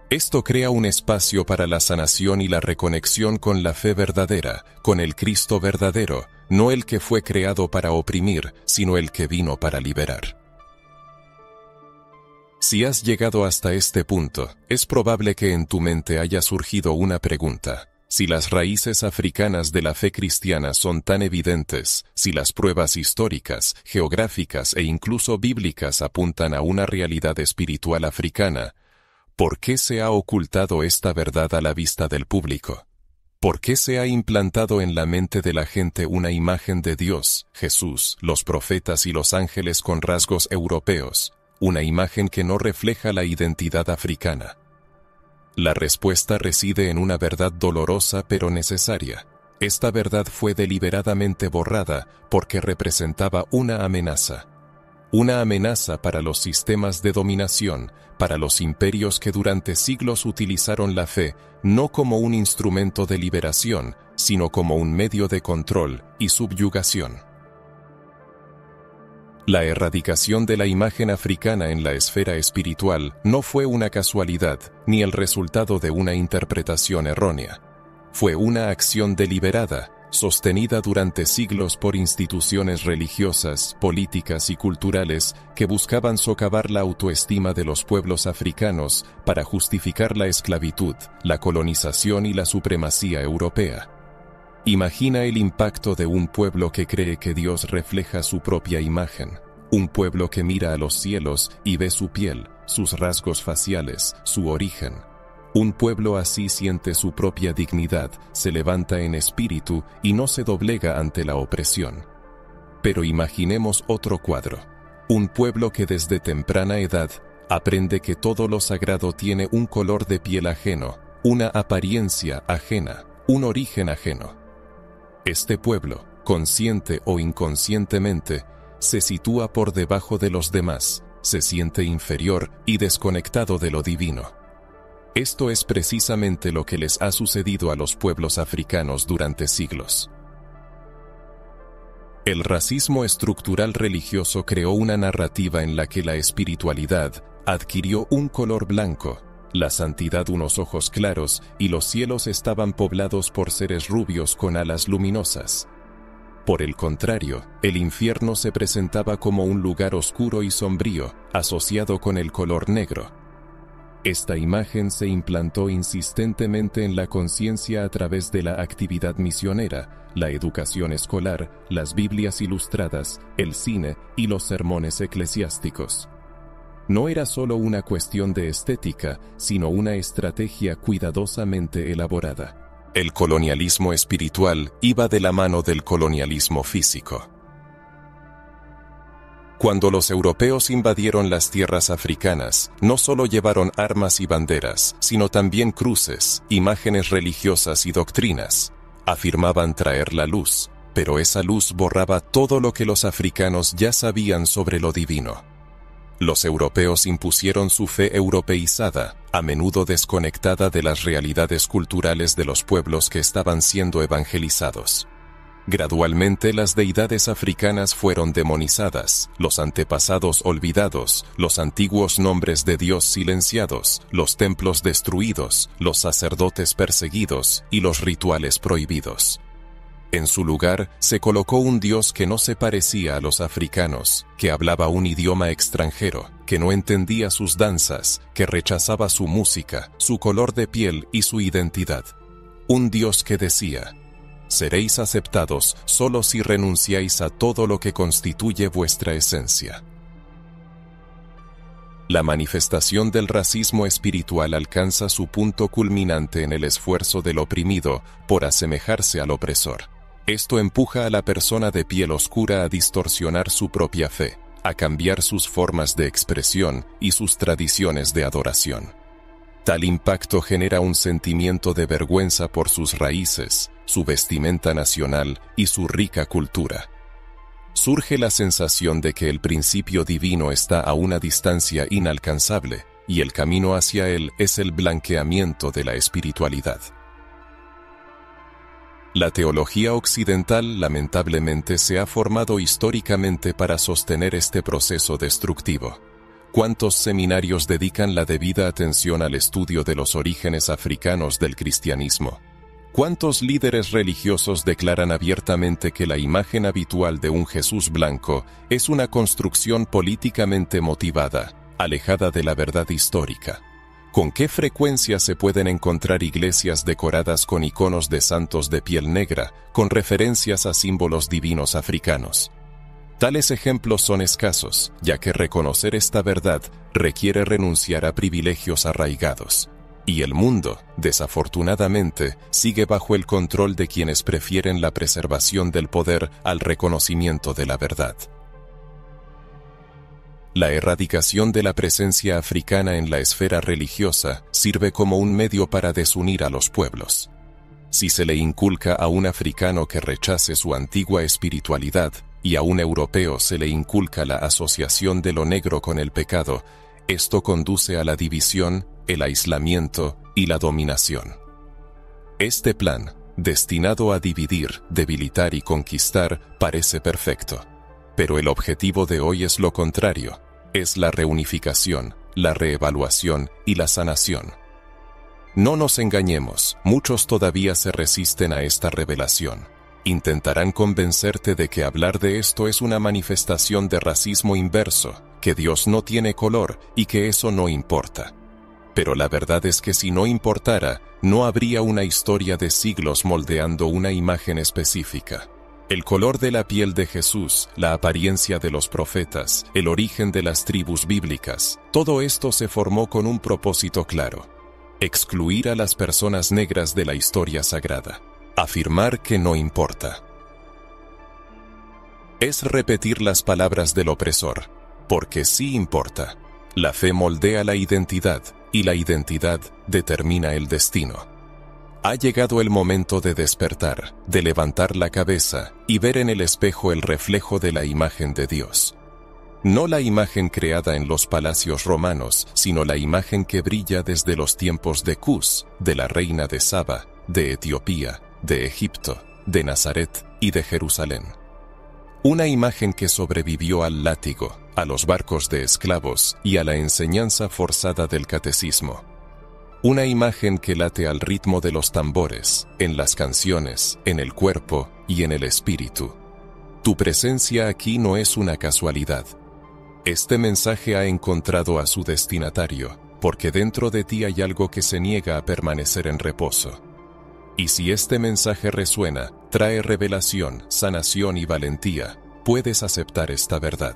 A: Esto crea un espacio para la sanación y la reconexión con la fe verdadera, con el Cristo verdadero, no el que fue creado para oprimir, sino el que vino para liberar. Si has llegado hasta este punto, es probable que en tu mente haya surgido una pregunta. Si las raíces africanas de la fe cristiana son tan evidentes, si las pruebas históricas, geográficas e incluso bíblicas apuntan a una realidad espiritual africana, ¿por qué se ha ocultado esta verdad a la vista del público? ¿Por qué se ha implantado en la mente de la gente una imagen de Dios, Jesús, los profetas y los ángeles con rasgos europeos, una imagen que no refleja la identidad africana? La respuesta reside en una verdad dolorosa pero necesaria. Esta verdad fue deliberadamente borrada porque representaba una amenaza. Una amenaza para los sistemas de dominación, para los imperios que durante siglos utilizaron la fe no como un instrumento de liberación, sino como un medio de control y subyugación. La erradicación de la imagen africana en la esfera espiritual no fue una casualidad ni el resultado de una interpretación errónea. Fue una acción deliberada, sostenida durante siglos por instituciones religiosas, políticas y culturales que buscaban socavar la autoestima de los pueblos africanos para justificar la esclavitud, la colonización y la supremacía europea. Imagina el impacto de un pueblo que cree que Dios refleja su propia imagen, un pueblo que mira a los cielos y ve su piel, sus rasgos faciales, su origen. Un pueblo así siente su propia dignidad, se levanta en espíritu y no se doblega ante la opresión. Pero imaginemos otro cuadro. Un pueblo que desde temprana edad aprende que todo lo sagrado tiene un color de piel ajeno, una apariencia ajena, un origen ajeno. Este pueblo, consciente o inconscientemente, se sitúa por debajo de los demás, se siente inferior y desconectado de lo divino. Esto es precisamente lo que les ha sucedido a los pueblos africanos durante siglos. El racismo estructural religioso creó una narrativa en la que la espiritualidad adquirió un color blanco, la santidad unos ojos claros y los cielos estaban poblados por seres rubios con alas luminosas. Por el contrario, el infierno se presentaba como un lugar oscuro y sombrío, asociado con el color negro. Esta imagen se implantó insistentemente en la conciencia a través de la actividad misionera, la educación escolar, las Biblias ilustradas, el cine y los sermones eclesiásticos. No era solo una cuestión de estética, sino una estrategia cuidadosamente elaborada. El colonialismo espiritual iba de la mano del colonialismo físico. Cuando los europeos invadieron las tierras africanas, no solo llevaron armas y banderas, sino también cruces, imágenes religiosas y doctrinas. Afirmaban traer la luz, pero esa luz borraba todo lo que los africanos ya sabían sobre lo divino. Los europeos impusieron su fe europeizada, a menudo desconectada de las realidades culturales de los pueblos que estaban siendo evangelizados. Gradualmente las deidades africanas fueron demonizadas, los antepasados olvidados, los antiguos nombres de Dios silenciados, los templos destruidos, los sacerdotes perseguidos y los rituales prohibidos. En su lugar se colocó un Dios que no se parecía a los africanos, que hablaba un idioma extranjero, que no entendía sus danzas, que rechazaba su música, su color de piel y su identidad. Un Dios que decía: seréis aceptados solo si renunciáis a todo lo que constituye vuestra esencia. La manifestación del racismo espiritual alcanza su punto culminante en el esfuerzo del oprimido por asemejarse al opresor. Esto empuja a la persona de piel oscura a distorsionar su propia fe, a cambiar sus formas de expresión y sus tradiciones de adoración. Tal impacto genera un sentimiento de vergüenza por sus raíces, su vestimenta nacional y su rica cultura. Surge la sensación de que el principio divino está a una distancia inalcanzable, y el camino hacia él es el blanqueamiento de la espiritualidad. La teología occidental lamentablemente se ha formado históricamente para sostener este proceso destructivo. ¿Cuántos seminarios dedican la debida atención al estudio de los orígenes africanos del cristianismo? ¿Cuántos líderes religiosos declaran abiertamente que la imagen habitual de un Jesús blanco es una construcción políticamente motivada, alejada de la verdad histórica? ¿Con qué frecuencia se pueden encontrar iglesias decoradas con iconos de santos de piel negra, con referencias a símbolos divinos africanos? Tales ejemplos son escasos, ya que reconocer esta verdad requiere renunciar a privilegios arraigados. Y el mundo, desafortunadamente, sigue bajo el control de quienes prefieren la preservación del poder al reconocimiento de la verdad. La erradicación de la presencia africana en la esfera religiosa sirve como un medio para desunir a los pueblos. Si se le inculca a un africano que rechace su antigua espiritualidad y a un europeo se le inculca la asociación de lo negro con el pecado, esto conduce a la división, el aislamiento y la dominación. Este plan, destinado a dividir, debilitar y conquistar, parece perfecto. Pero el objetivo de hoy es lo contrario, es la reunificación, la reevaluación y la sanación. No nos engañemos, muchos todavía se resisten a esta revelación. Intentarán convencerte de que hablar de esto es una manifestación de racismo inverso, que Dios no tiene color y que eso no importa. Pero la verdad es que si no importara, no habría una historia de siglos moldeando una imagen específica. El color de la piel de Jesús, la apariencia de los profetas, el origen de las tribus bíblicas, todo esto se formó con un propósito claro: excluir a las personas negras de la historia sagrada, afirmar que no importa. Es repetir las palabras del opresor, porque sí importa. La fe moldea la identidad, y la identidad determina el destino. Ha llegado el momento de despertar, de levantar la cabeza y ver en el espejo el reflejo de la imagen de Dios. No la imagen creada en los palacios romanos, sino la imagen que brilla desde los tiempos de Cus, de la reina de Saba, de Etiopía, de Egipto, de Nazaret y de Jerusalén. Una imagen que sobrevivió al látigo, a los barcos de esclavos y a la enseñanza forzada del catecismo. Una imagen que late al ritmo de los tambores, en las canciones, en el cuerpo y en el espíritu. Tu presencia aquí no es una casualidad. Este mensaje ha encontrado a su destinatario, porque dentro de ti hay algo que se niega a permanecer en reposo. Y si este mensaje resuena, trae revelación, sanación y valentía, puedes aceptar esta verdad.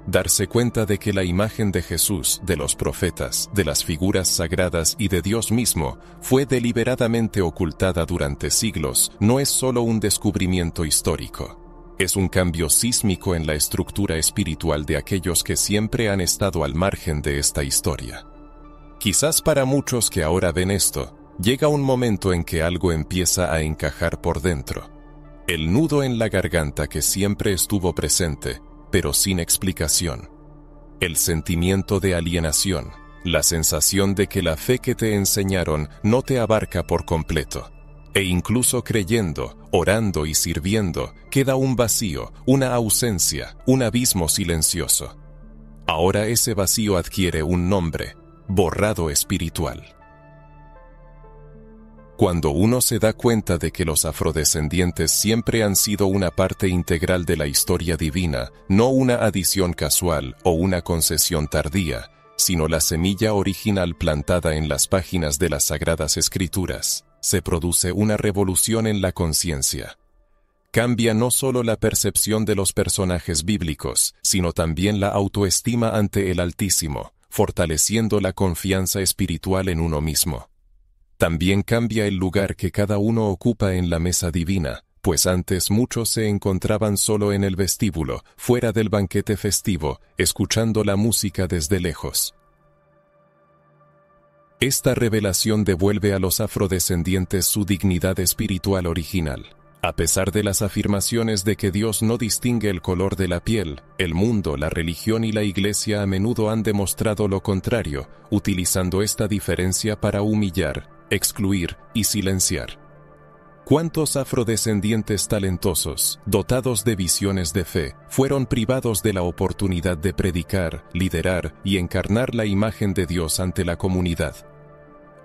A: Darse cuenta de que la imagen de Jesús, de los profetas, de las figuras sagradas y de Dios mismo fue deliberadamente ocultada durante siglos no es solo un descubrimiento histórico. Es un cambio sísmico en la estructura espiritual de aquellos que siempre han estado al margen de esta historia. Quizás para muchos que ahora ven esto, llega un momento en que algo empieza a encajar por dentro. El nudo en la garganta que siempre estuvo presente, pero sin explicación. El sentimiento de alienación, la sensación de que la fe que te enseñaron no te abarca por completo. E incluso creyendo, orando y sirviendo, queda un vacío, una ausencia, un abismo silencioso. Ahora ese vacío adquiere un nombre: borrado espiritual. Cuando uno se da cuenta de que los afrodescendientes siempre han sido una parte integral de la historia divina, no una adición casual o una concesión tardía, sino la semilla original plantada en las páginas de las Sagradas Escrituras, se produce una revolución en la conciencia. Cambia no solo la percepción de los personajes bíblicos, sino también la autoestima ante el Altísimo, fortaleciendo la confianza espiritual en uno mismo. También cambia el lugar que cada uno ocupa en la mesa divina, pues antes muchos se encontraban solo en el vestíbulo, fuera del banquete festivo, escuchando la música desde lejos. Esta revelación devuelve a los afrodescendientes su dignidad espiritual original. A pesar de las afirmaciones de que Dios no distingue el color de la piel, el mundo, la religión y la iglesia a menudo han demostrado lo contrario, utilizando esta diferencia para humillar, excluir y silenciar. ¿Cuántos afrodescendientes talentosos, dotados de visiones de fe, fueron privados de la oportunidad de predicar, liderar y encarnar la imagen de Dios ante la comunidad?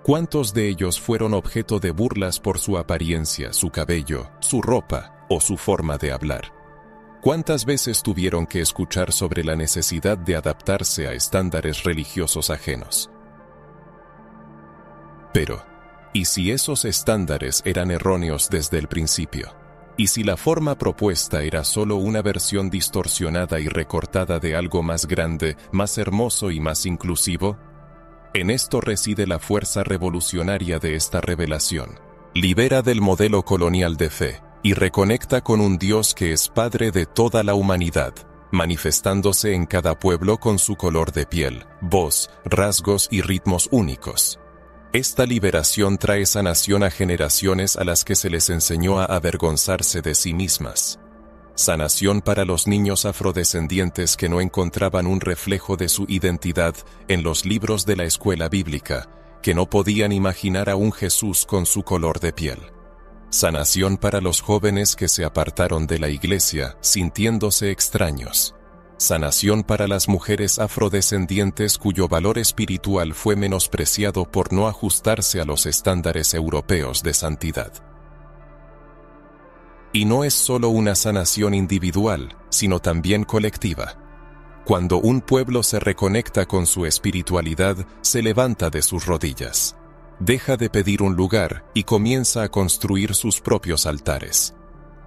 A: ¿Cuántos de ellos fueron objeto de burlas por su apariencia, su cabello, su ropa o su forma de hablar? ¿Cuántas veces tuvieron que escuchar sobre la necesidad de adaptarse a estándares religiosos ajenos? Pero, ¿y si esos estándares eran erróneos desde el principio? ¿Y si la forma propuesta era solo una versión distorsionada y recortada de algo más grande, más hermoso y más inclusivo? En esto reside la fuerza revolucionaria de esta revelación. Libera del modelo colonial de fe y reconecta con un Dios que es Padre de toda la humanidad, manifestándose en cada pueblo con su color de piel, voz, rasgos y ritmos únicos. Esta liberación trae sanación a generaciones a las que se les enseñó a avergonzarse de sí mismas. Sanación para los niños afrodescendientes que no encontraban un reflejo de su identidad en los libros de la escuela bíblica, que no podían imaginar a un Jesús con su color de piel. Sanación para los jóvenes que se apartaron de la iglesia sintiéndose extraños. Sanación para las mujeres afrodescendientes cuyo valor espiritual fue menospreciado por no ajustarse a los estándares europeos de santidad. Y no es solo una sanación individual, sino también colectiva. Cuando un pueblo se reconecta con su espiritualidad, se levanta de sus rodillas. Deja de pedir un lugar y comienza a construir sus propios altares.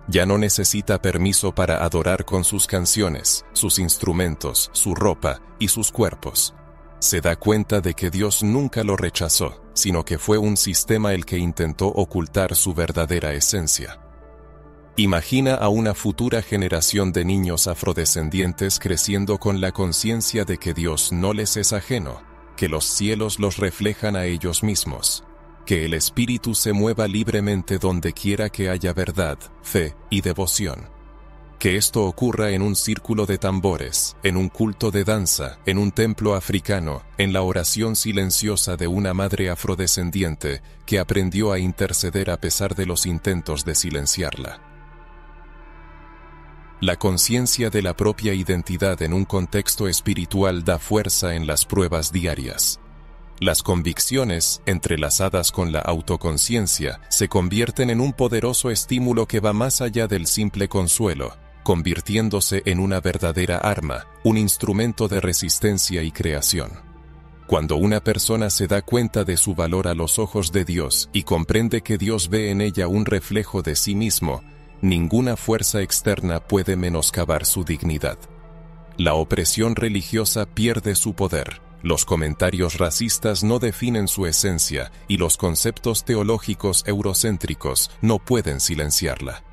A: Ya no necesita permiso para adorar con sus canciones, sus instrumentos, su ropa y sus cuerpos. Se da cuenta de que Dios nunca lo rechazó, sino que fue un sistema el que intentó ocultar su verdadera esencia. Imagina a una futura generación de niños afrodescendientes creciendo con la conciencia de que Dios no les es ajeno, que los cielos los reflejan a ellos mismos, que el Espíritu se mueva libremente donde quiera que haya verdad, fe y devoción. Que esto ocurra en un círculo de tambores, en un culto de danza, en un templo africano, en la oración silenciosa de una madre afrodescendiente que aprendió a interceder a pesar de los intentos de silenciarla. La conciencia de la propia identidad en un contexto espiritual da fuerza en las pruebas diarias. Las convicciones, entrelazadas con la autoconciencia, se convierten en un poderoso estímulo que va más allá del simple consuelo, convirtiéndose en una verdadera arma, un instrumento de resistencia y creación. Cuando una persona se da cuenta de su valor a los ojos de Dios y comprende que Dios ve en ella un reflejo de sí mismo, ninguna fuerza externa puede menoscabar su dignidad. La opresión religiosa pierde su poder. Los comentarios racistas no definen su esencia y los conceptos teológicos eurocéntricos no pueden silenciarla.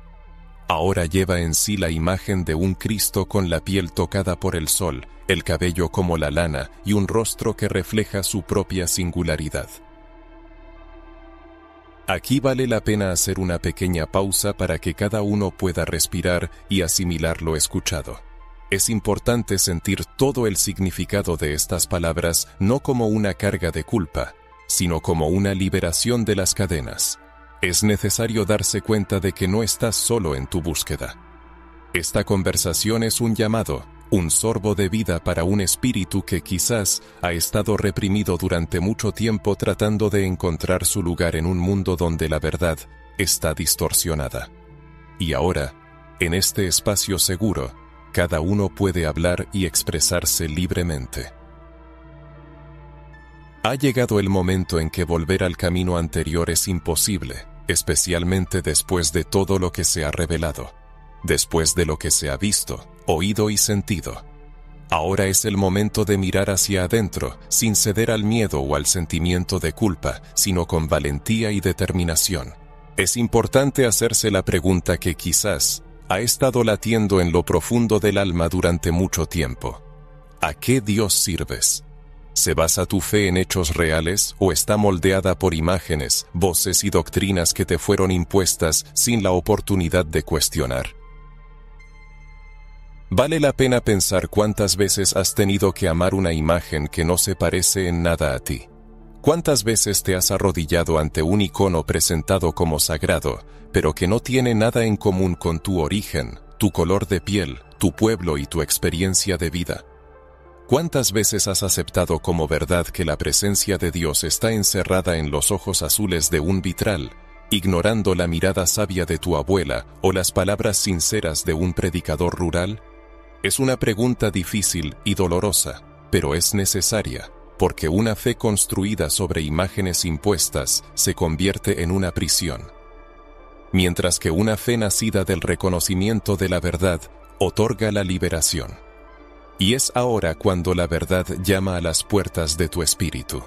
A: Ahora lleva en sí la imagen de un Cristo con la piel tocada por el sol, el cabello como la lana y un rostro que refleja su propia singularidad. Aquí vale la pena hacer una pequeña pausa para que cada uno pueda respirar y asimilar lo escuchado. Es importante sentir todo el significado de estas palabras no como una carga de culpa, sino como una liberación de las cadenas. Es necesario darse cuenta de que no estás solo en tu búsqueda. Esta conversación es un llamado, un sorbo de vida para un espíritu que quizás ha estado reprimido durante mucho tiempo tratando de encontrar su lugar en un mundo donde la verdad está distorsionada. Y ahora, en este espacio seguro, cada uno puede hablar y expresarse libremente. Ha llegado el momento en que volver al camino anterior es imposible, especialmente después de todo lo que se ha revelado, después de lo que se ha visto, oído y sentido. Ahora es el momento de mirar hacia adentro, sin ceder al miedo o al sentimiento de culpa, sino con valentía y determinación. Es importante hacerse la pregunta que quizás ha estado latiendo en lo profundo del alma durante mucho tiempo. ¿A qué Dios sirves? ¿Se basa tu fe en hechos reales o está moldeada por imágenes, voces y doctrinas que te fueron impuestas sin la oportunidad de cuestionar? Vale la pena pensar cuántas veces has tenido que amar una imagen que no se parece en nada a ti. ¿Cuántas veces te has arrodillado ante un icono presentado como sagrado, pero que no tiene nada en común con tu origen, tu color de piel, tu pueblo y tu experiencia de vida? ¿Cuántas veces has aceptado como verdad que la presencia de Dios está encerrada en los ojos azules de un vitral, ignorando la mirada sabia de tu abuela o las palabras sinceras de un predicador rural? Es una pregunta difícil y dolorosa, pero es necesaria, porque una fe construida sobre imágenes impuestas se convierte en una prisión, mientras que una fe nacida del reconocimiento de la verdad otorga la liberación. Y es ahora cuando la verdad llama a las puertas de tu espíritu.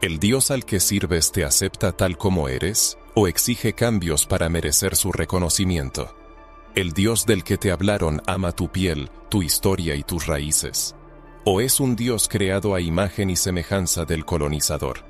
A: ¿El Dios al que sirves te acepta tal como eres, o exige cambios para merecer su reconocimiento? ¿El Dios del que te hablaron ama tu piel, tu historia y tus raíces? ¿O es un Dios creado a imagen y semejanza del colonizador?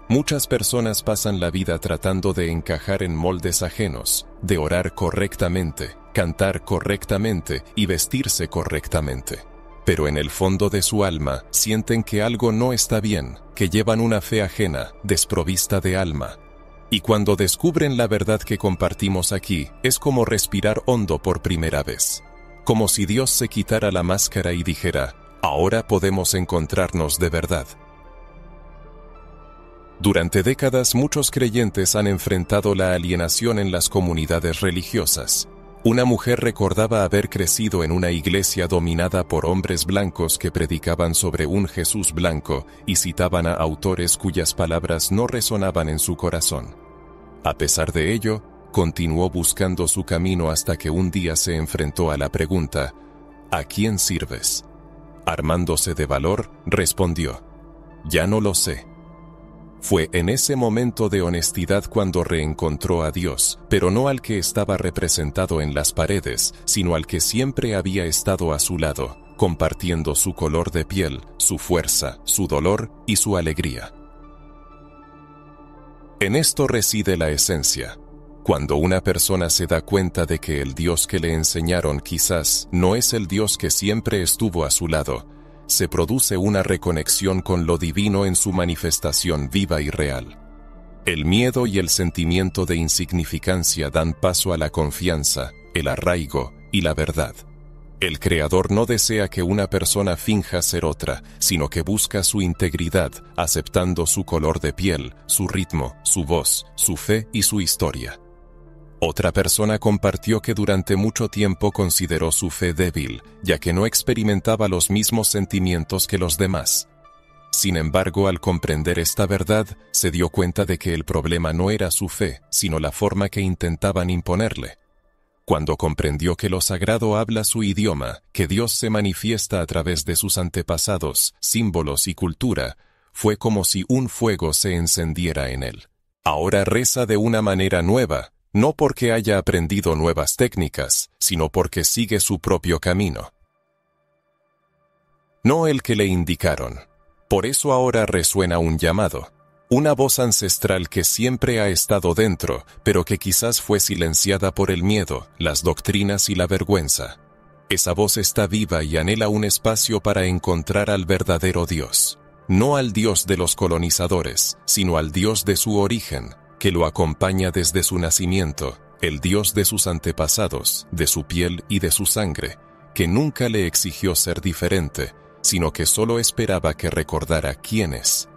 A: Muchas personas pasan la vida tratando de encajar en moldes ajenos, de orar correctamente, cantar correctamente y vestirse correctamente. Pero en el fondo de su alma sienten que algo no está bien, que llevan una fe ajena, desprovista de alma. Y cuando descubren la verdad que compartimos aquí, es como respirar hondo por primera vez. Como si Dios se quitara la máscara y dijera: ahora podemos encontrarnos de verdad. Durante décadas muchos creyentes han enfrentado la alienación en las comunidades religiosas. Una mujer recordaba haber crecido en una iglesia dominada por hombres blancos que predicaban sobre un Jesús blanco y citaban a autores cuyas palabras no resonaban en su corazón. A pesar de ello, continuó buscando su camino hasta que un día se enfrentó a la pregunta: ¿a quién sirves? Armándose de valor, respondió: ya no lo sé. Fue en ese momento de honestidad cuando reencontró a Dios, pero no al que estaba representado en las paredes, sino al que siempre había estado a su lado, compartiendo su color de piel, su fuerza, su dolor y su alegría. En esto reside la esencia. Cuando una persona se da cuenta de que el Dios que le enseñaron quizás no es el Dios que siempre estuvo a su lado, se produce una reconexión con lo divino en su manifestación viva y real. El miedo y el sentimiento de insignificancia dan paso a la confianza, el arraigo y la verdad. El Creador no desea que una persona finja ser otra, sino que busca su integridad, aceptando su color de piel, su ritmo, su voz, su fe y su historia. Otra persona compartió que durante mucho tiempo consideró su fe débil, ya que no experimentaba los mismos sentimientos que los demás. Sin embargo, al comprender esta verdad, se dio cuenta de que el problema no era su fe, sino la forma que intentaban imponerle. Cuando comprendió que lo sagrado habla su idioma, que Dios se manifiesta a través de sus antepasados, símbolos y cultura, fue como si un fuego se encendiera en él. Ahora reza de una manera nueva, no porque haya aprendido nuevas técnicas, sino porque sigue su propio camino. No el que le indicaron. Por eso ahora resuena un llamado, una voz ancestral que siempre ha estado dentro, pero que quizás fue silenciada por el miedo, las doctrinas y la vergüenza. Esa voz está viva y anhela un espacio para encontrar al verdadero Dios. No al Dios de los colonizadores, sino al Dios de su origen, que lo acompaña desde su nacimiento, el Dios de sus antepasados, de su piel y de su sangre, que nunca le exigió ser diferente, sino que solo esperaba que recordara quién es.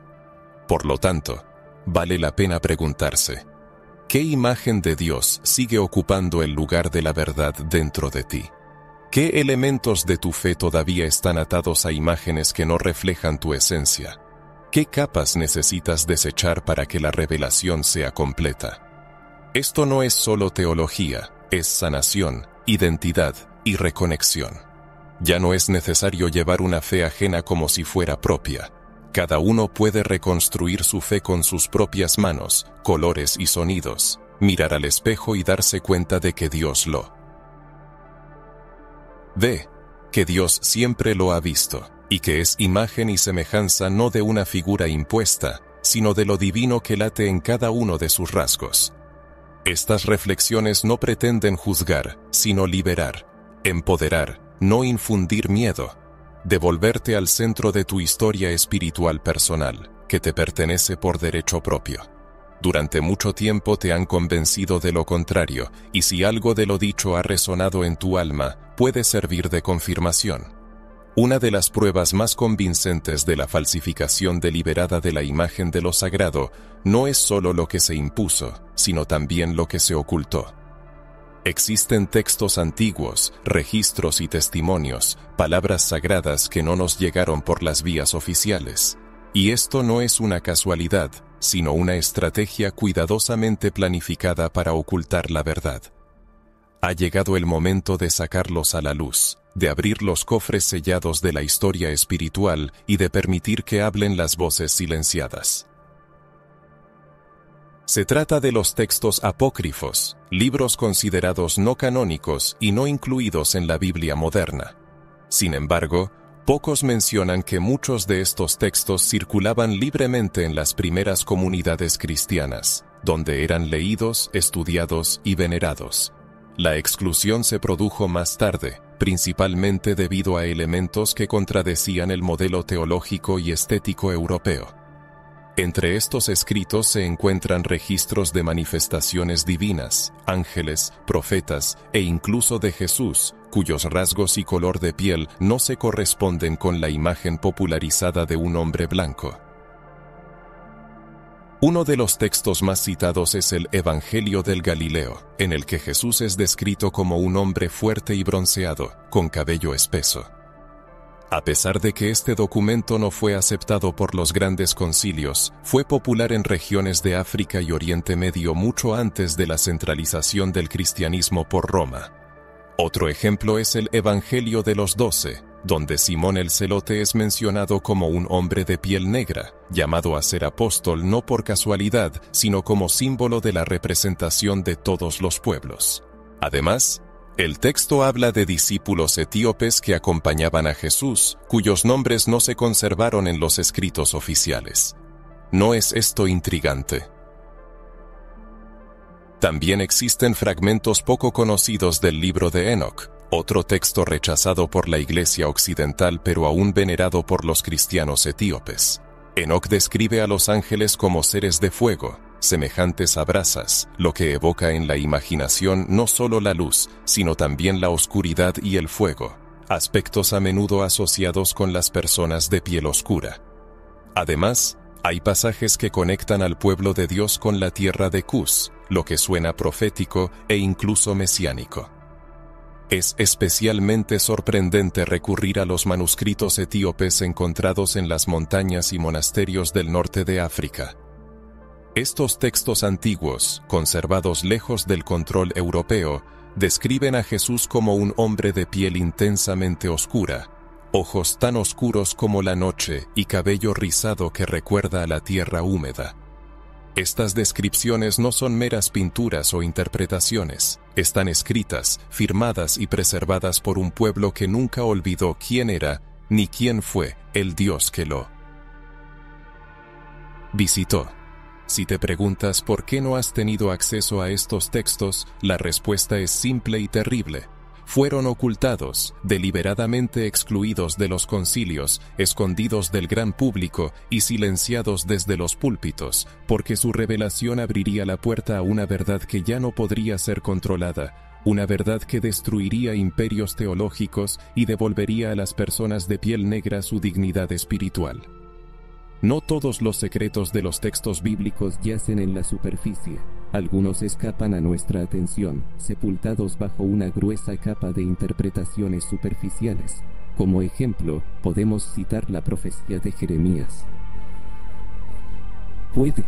A: Por lo tanto, vale la pena preguntarse, ¿qué imagen de Dios sigue ocupando el lugar de la verdad dentro de ti? ¿Qué elementos de tu fe todavía están atados a imágenes que no reflejan tu esencia? ¿Qué capas necesitas desechar para que la revelación sea completa? Esto no es solo teología, es sanación, identidad y reconexión. Ya no es necesario llevar una fe ajena como si fuera propia. Cada uno puede reconstruir su fe con sus propias manos, colores y sonidos, mirar al espejo y darse cuenta de que Dios lo ve, que Dios siempre lo ha visto, y que es imagen y semejanza no de una figura impuesta, sino de lo divino que late en cada uno de sus rasgos. Estas reflexiones no pretenden juzgar, sino liberar, empoderar, no infundir miedo. devolverte al centro de tu historia espiritual personal, que te pertenece por derecho propio. Durante mucho tiempo te han convencido de lo contrario, y si algo de lo dicho ha resonado en tu alma, puede servir de confirmación. Una de las pruebas más convincentes de la falsificación deliberada de la imagen de lo sagrado no es solo lo que se impuso, sino también lo que se ocultó. Existen textos antiguos, registros y testimonios, palabras sagradas que no nos llegaron por las vías oficiales. Y esto no es una casualidad, sino una estrategia cuidadosamente planificada para ocultar la verdad. Ha llegado el momento de sacarlos a la luz, de abrir los cofres sellados de la historia espiritual y de permitir que hablen las voces silenciadas. Se trata de los textos apócrifos, libros considerados no canónicos y no incluidos en la Biblia moderna. Sin embargo, pocos mencionan que muchos de estos textos circulaban libremente en las primeras comunidades cristianas, donde eran leídos, estudiados y venerados. La exclusión se produjo más tarde, principalmente debido a elementos que contradecían el modelo teológico y estético europeo. Entre estos escritos se encuentran registros de manifestaciones divinas, ángeles, profetas e incluso de Jesús, cuyos rasgos y color de piel no se corresponden con la imagen popularizada de un hombre blanco. Uno de los textos más citados es el Evangelio del Galileo, en el que Jesús es descrito como un hombre fuerte y bronceado, con cabello espeso. A pesar de que este documento no fue aceptado por los grandes concilios, fue popular en regiones de África y Oriente Medio mucho antes de la centralización del cristianismo por Roma. Otro ejemplo es el Evangelio de los 12, donde Simón el Celote es mencionado como un hombre de piel negra, llamado a ser apóstol no por casualidad, sino como símbolo de la representación de todos los pueblos. Además, el texto habla de discípulos etíopes que acompañaban a Jesús, cuyos nombres no se conservaron en los escritos oficiales. ¿No es esto intrigante? También existen fragmentos poco conocidos del libro de Enoc, otro texto rechazado por la Iglesia occidental pero aún venerado por los cristianos etíopes. Enoc describe a los ángeles como seres de fuego, semejantes a brasas, lo que evoca en la imaginación no solo la luz, sino también la oscuridad y el fuego, aspectos a menudo asociados con las personas de piel oscura. Además, hay pasajes que conectan al pueblo de Dios con la tierra de Cus, lo que suena profético e incluso mesiánico. Es especialmente sorprendente recurrir a los manuscritos etíopes encontrados en las montañas y monasterios del norte de África. Estos textos antiguos, conservados lejos del control europeo, describen a Jesús como un hombre de piel intensamente oscura, ojos tan oscuros como la noche y cabello rizado que recuerda a la tierra húmeda. Estas descripciones no son meras pinturas o interpretaciones, están escritas, firmadas y preservadas por un pueblo que nunca olvidó quién era ni quién fue el Dios que lo visitó. Si te preguntas por qué no has tenido acceso a estos textos, la respuesta es simple y terrible. Fueron ocultados, deliberadamente excluidos de los concilios, escondidos del gran público y silenciados desde los púlpitos, porque su revelación abriría la puerta a una verdad que ya no podría ser controlada, una verdad que destruiría imperios teológicos y devolvería a las personas de piel negra su dignidad espiritual. No todos los secretos de los textos bíblicos yacen en la superficie. Algunos escapan a nuestra atención, sepultados bajo una gruesa capa de interpretaciones superficiales. Como ejemplo, podemos citar la profecía de Jeremías. Puede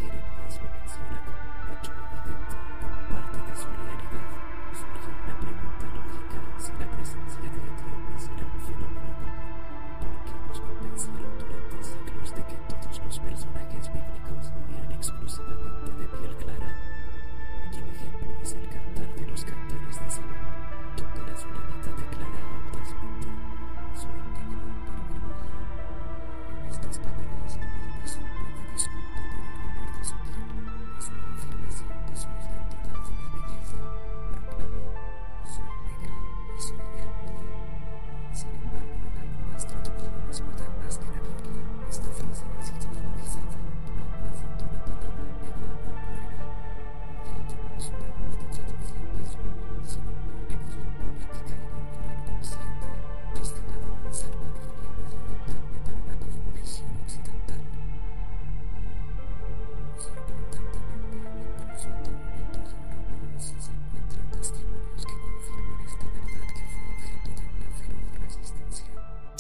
B: Jeremías lo menciona como un hecho evidente, como parte de su realidad. Surge una pregunta lógica.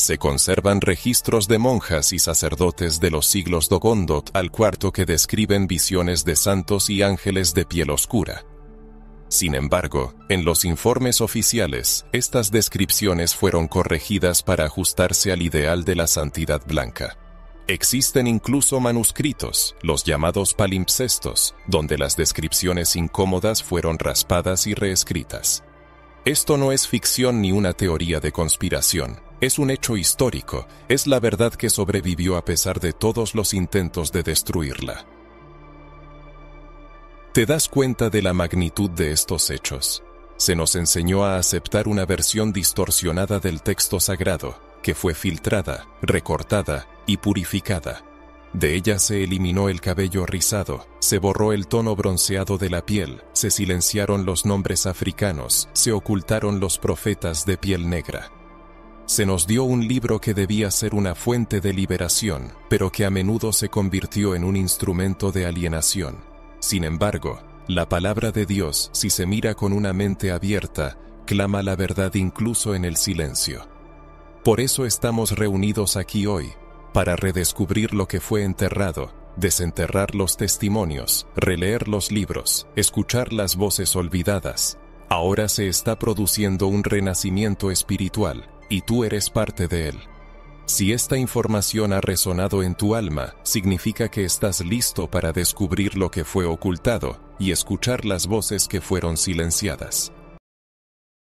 A: Se conservan registros de monjas y sacerdotes de los siglos II al IV que describen visiones de santos y ángeles de piel oscura. Sin embargo, en los informes oficiales, estas descripciones fueron corregidas para ajustarse al ideal de la santidad blanca. Existen incluso manuscritos, los llamados palimpsestos, donde las descripciones incómodas fueron raspadas y reescritas. Esto no es ficción ni una teoría de conspiración, es un hecho histórico, es la verdad que sobrevivió a pesar de todos los intentos de destruirla. ¿Te das cuenta de la magnitud de estos hechos? Se nos enseñó a aceptar una versión distorsionada del texto sagrado, que fue filtrada, recortada y purificada. De ella se eliminó el cabello rizado, se borró el tono bronceado de la piel, se silenciaron los nombres africanos, se ocultaron los profetas de piel negra. Se nos dio un libro que debía ser una fuente de liberación, pero que a menudo se convirtió en un instrumento de alienación. Sin embargo, la palabra de Dios, si se mira con una mente abierta, clama la verdad incluso en el silencio. Por eso estamos reunidos aquí hoy, para redescubrir lo que fue enterrado, desenterrar los testimonios, releer los libros, escuchar las voces olvidadas. Ahora se está produciendo un renacimiento espiritual, y tú eres parte de él. Si esta información ha resonado en tu alma, significa que estás listo para descubrir lo que fue ocultado y escuchar las voces que fueron silenciadas.